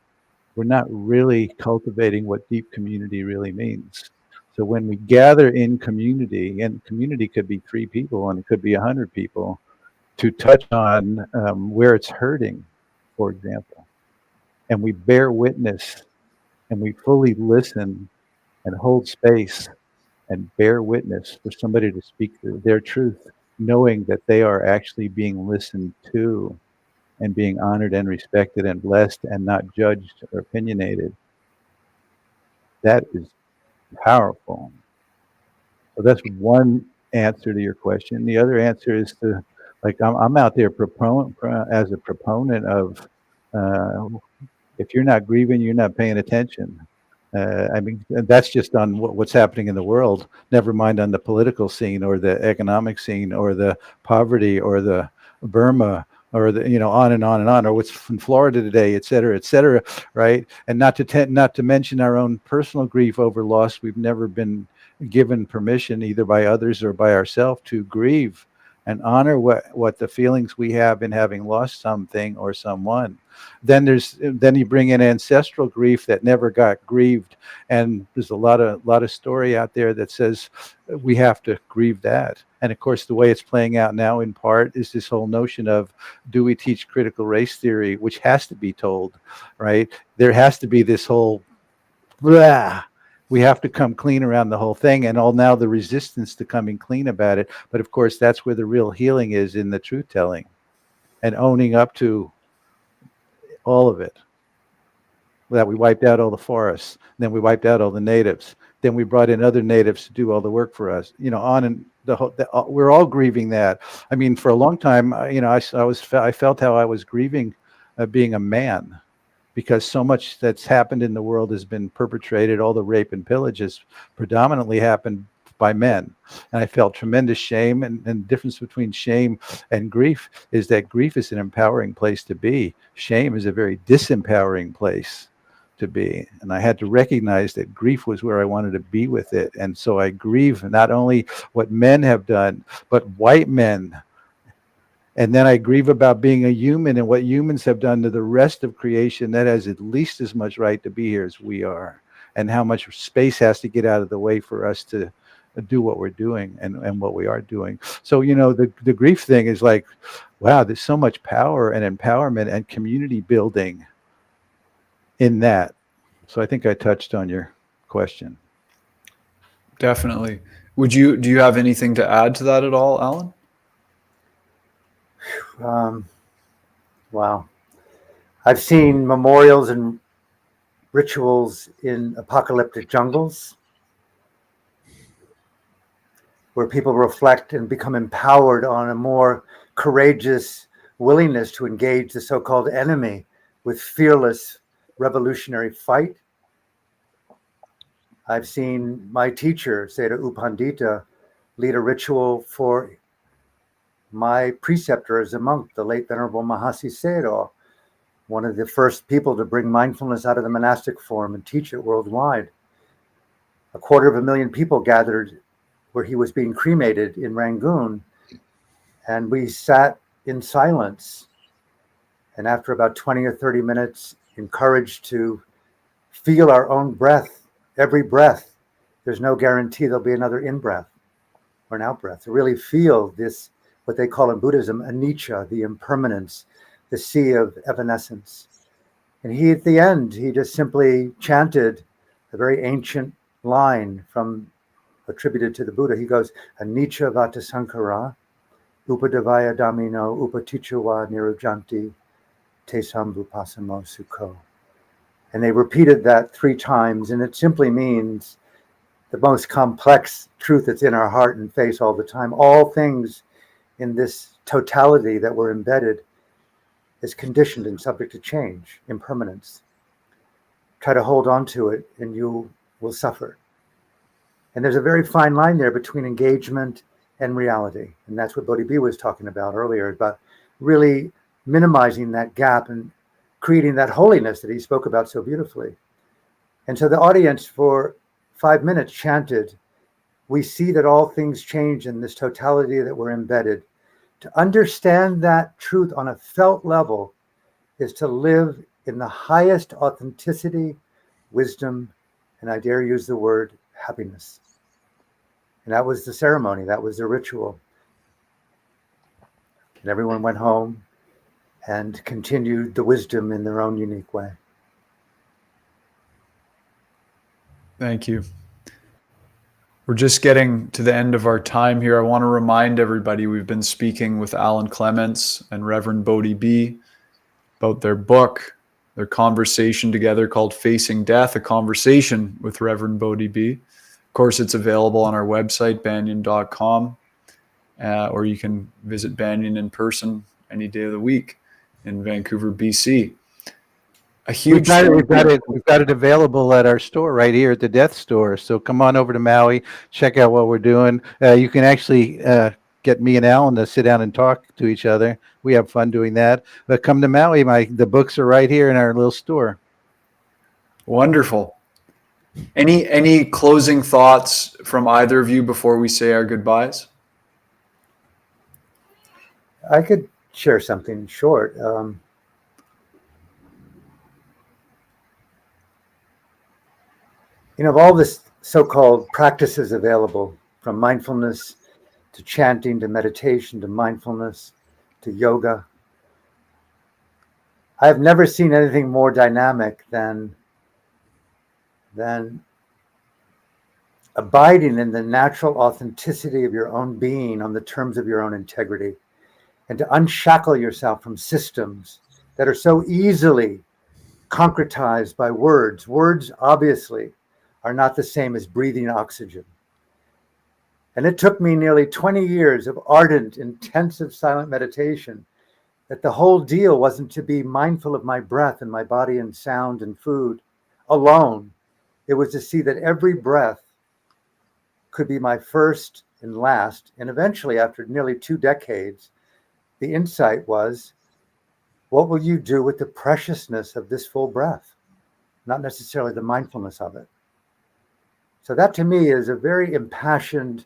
we're not really cultivating what deep community really means. So when we gather in community, and community could be 3 people and it could be 100 people, to touch on where it's hurting, for example, and we bear witness and we fully listen and hold space and bear witness for somebody to speak their truth, knowing that they are actually being listened to and being honored and respected and blessed and not judged or opinionated. That is powerful. So that's one answer to your question. The other answer is to, like, I'm out there as a proponent of, if you're not grieving, you're not paying attention. I mean, that's just on what's happening in the world, never mind on the political scene or the economic scene or the poverty or the Burma or the, you know, on and on and on, or what's in Florida today, et cetera, right? And not to mention our own personal grief over loss. We've never been given permission, either by others or by ourselves, to grieve and honor what the feelings we have in having lost something or someone. Then you bring in ancestral grief that never got grieved, and there's a lot of story out there that says we have to grieve that. And of course, the way it's playing out now, in part, is this whole notion of, do we teach critical race theory, which has to be told, right? There has to be this whole blah. We have to come clean around the whole thing, and all now the resistance to coming clean about it. But of course, that's where the real healing is, in the truth telling and owning up to all of it. That we wiped out all the forests, then we wiped out all the natives, then we brought in other natives to do all the work for us. On and we're all grieving that. I mean, for a long time, I felt how I was grieving being a man, because so much that's happened in the world has been perpetrated. All the rape and pillage has predominantly happened by men. And I felt tremendous shame. And the difference between shame and grief is that grief is an empowering place to be. Shame is a very disempowering place to be. And I had to recognize that grief was where I wanted to be with it. And so I grieve not only what men have done, but white men. And then I grieve about being a human and what humans have done to the rest of creation that has at least as much right to be here as we are, and how much space has to get out of the way for us to do what we're doing and what we are doing. So, the grief thing is like, wow, there's so much power and empowerment and community building in that. So I think I touched on your question. Definitely. Do you have anything to add to that at all, Alan? Wow. I've seen memorials and rituals in apocalyptic jungles where people reflect and become empowered on a more courageous willingness to engage the so-called enemy with fearless revolutionary fight. I've seen my teacher, Seda U Pandita, lead a ritual for my preceptor as a monk, the late Venerable Mahasi Sayadaw, one of the first people to bring mindfulness out of the monastic form and teach it worldwide. 250,000 people gathered where he was being cremated in Rangoon, and we sat in silence. And after about 20 or 30 minutes, encouraged to feel our own breath, every breath. There's no guarantee there'll be another in-breath or an out-breath. To really feel this, what they call in Buddhism, anicca, the impermanence, the sea of evanescence. And he, at the end, he just simply chanted a very ancient line attributed to the Buddha. He goes, anicca vata sankara, upadavaya damino, upatichawa nirujanti, te sambupasamo sukho. And they repeated that 3 times, and it simply means the most complex truth that's in our heart and face all the time. All things in this totality that we're embedded is conditioned and subject to change, impermanence. Try to hold on to it and you will suffer. And there's a very fine line there between engagement and reality. And that's what Bodhi was talking about earlier, about really minimizing that gap and creating that holiness that he spoke about so beautifully. And so the audience for 5 minutes chanted, we see that all things change in this totality that we're embedded. To understand that truth on a felt level is to live in the highest authenticity, wisdom, and I dare use the word happiness. And that was the ceremony, that was the ritual. And everyone went home and continued the wisdom in their own unique way. Thank you. We're just getting to the end of our time here. I want to remind everybody we've been speaking with Alan Clements and Reverend Bodhi about their book, their conversation together called Facing Death, a conversation with Reverend Bodhi. Of course, it's available on our website, banyan.com, or you can visit Banyan in person any day of the week in Vancouver, BC. We've got it available at our store right here at the Death Store. So come on over to Maui, check out what we're doing. You can actually get me and Alan to sit down and talk to each other. We have fun doing that. But come to Maui. The books are right here in our little store. Wonderful. Any closing thoughts from either of you before we say our goodbyes? I could share something short. Of all this so-called practices available, from mindfulness to chanting to meditation to mindfulness to yoga, I've never seen anything more dynamic than abiding in the natural authenticity of your own being on the terms of your own integrity, and to unshackle yourself from systems that are so easily concretized by words. Words, obviously, are not the same as breathing oxygen. And it took me nearly 20 years of ardent, intensive silent meditation that the whole deal wasn't to be mindful of my breath and my body and sound and food alone. It was to see that every breath could be my first and last. And eventually, after nearly 2 decades, the insight was, what will you do with the preciousness of this full breath? Not necessarily the mindfulness of it. So that to me is a very impassioned,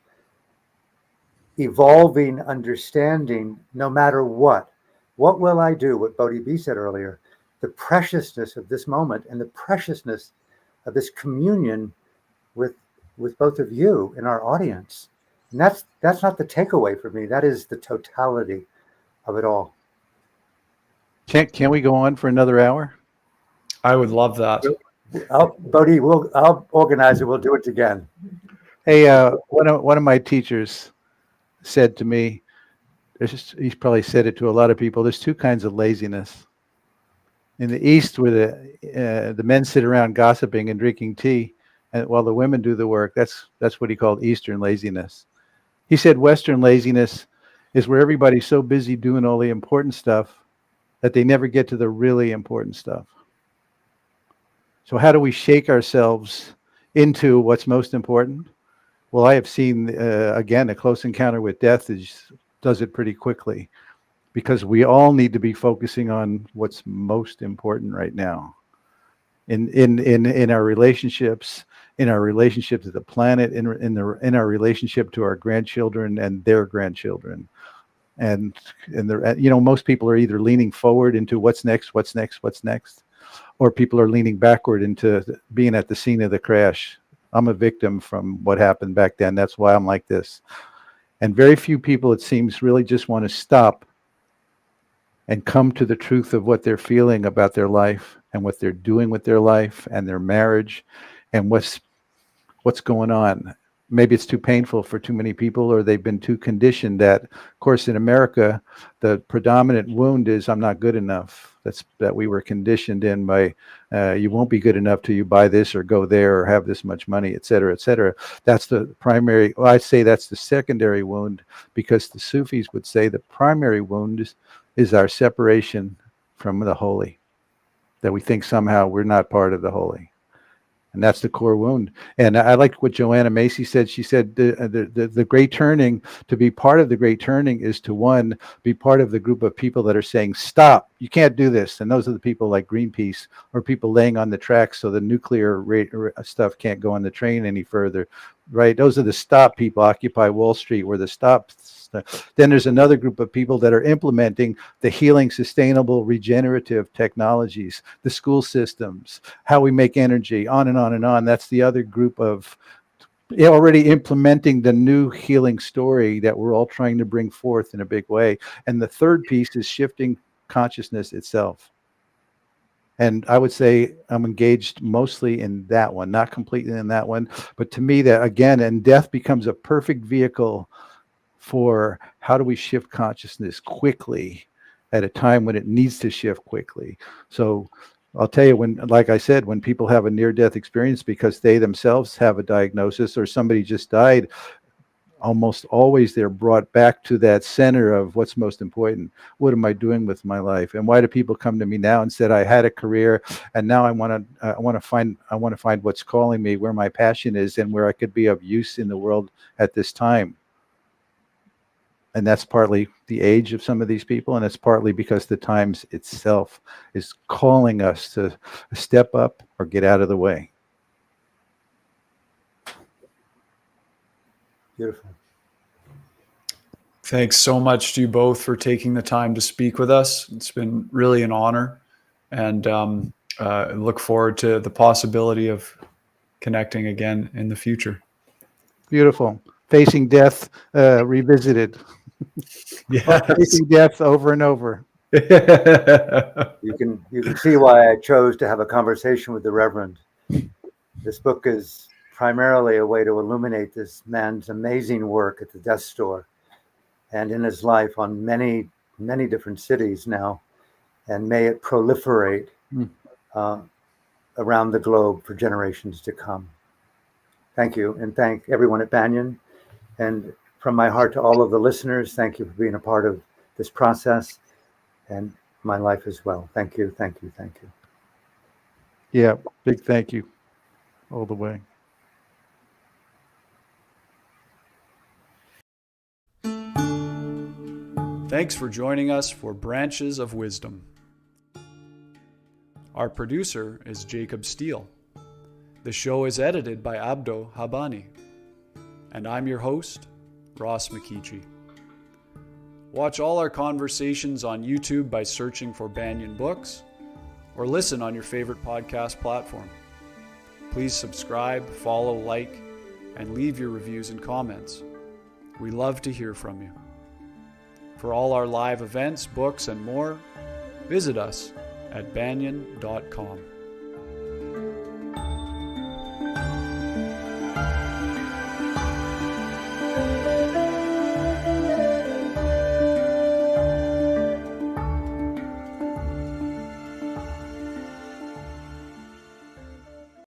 evolving understanding, no matter what. What will I do? What Bodhi B said earlier, the preciousness of this moment and the preciousness of this communion with both of you in our audience. And that's not the takeaway for me. That is the totality of it all. Can we go on for another hour? I would love that. Bodhi, I'll organize it. We'll do it again. Hey, one of my teachers said to me, he's probably said it to a lot of people, there's 2 kinds of laziness. In the East, where the men sit around gossiping and drinking tea, and while the women do the work, that's what he called Eastern laziness. He said Western laziness is where everybody's so busy doing all the important stuff that they never get to the really important stuff. So how do we shake ourselves into what's most important? Well, I have seen, again, A Close Encounter with Death does it pretty quickly, because we all need to be focusing on what's most important right now in our relationships, in our relationship to the planet, in our relationship to our grandchildren and their grandchildren. And most people are either leaning forward into what's next, or people are leaning backward into being at the scene of the crash. I'm a victim from what happened back then. That's why I'm like this. And very few people, it seems, really just want to stop and come to the truth of what they're feeling about their life and what they're doing with their life and their marriage and what's going on. Maybe it's too painful for too many people, or they've been too conditioned that, of course, in America, the predominant wound is I'm not good enough. That we were conditioned in by you won't be good enough till you buy this or go there or have this much money, et cetera, et cetera. That's the primary. Well, I say that's the secondary wound, because the Sufis would say the primary wound is our separation from the holy, that we think somehow we're not part of the holy. And that's the core wound. And I liked what Joanna Macy said. She said the great turning, to be part of the great turning, is to, one, be part of the group of people that are saying, stop, you can't do this. And those are the people like Greenpeace, or people laying on the tracks so the nuclear stuff can't go on the train any further, right? Those are the stop people. Occupy Wall Street, where the stop. Then there's another group of people that are implementing the healing, sustainable, regenerative technologies, the school systems, how we make energy, on and on and on. That's the other group of already implementing the new healing story that we're all trying to bring forth in a big way. And the third piece is shifting consciousness itself. And I would say I'm engaged mostly in that one, not completely in that one. But to me, that again, and death becomes a perfect vehicle for how do we shift consciousness quickly at a time when it needs to shift quickly. So I'll tell you, when, like I said, when people have a near-death experience because they themselves have a diagnosis or somebody just died, almost always they're brought back to that center of what's most important. What am I doing with my life? And why do people come to me now and said, I had a career and now I want to find what's calling me, where my passion is, and where I could be of use in the world at this time. And that's partly the age of some of these people, and it's partly because the times itself is calling us to step up or get out of the way. Beautiful. Thanks so much to you both for taking the time to speak with us. It's been really an honor, and look forward to the possibility of connecting again in the future. Beautiful. Facing death revisited. Yes. Facing death over and over. You can see why I chose to have a conversation with the Reverend. This book is primarily a way to illuminate this man's amazing work at the death store and in his life on many, many different cities now. and may it proliferate around the globe for generations to come. Thank you, and thank everyone at Banyan. And from my heart to all of the listeners, thank you for being a part of this process and my life as well. Thank you, thank you, thank you. Yeah, big thank you all the way. Thanks for joining us for Branches of Wisdom. Our producer is Jacob Steele. The show is edited by Abdo Habani. And I'm your host, Ross McKeechee. Watch all our conversations on YouTube by searching for Banyan Books, or listen on your favorite podcast platform. Please subscribe, follow, like, and leave your reviews and comments. We love to hear from you. For all our live events, books, and more, visit us at banyan.com.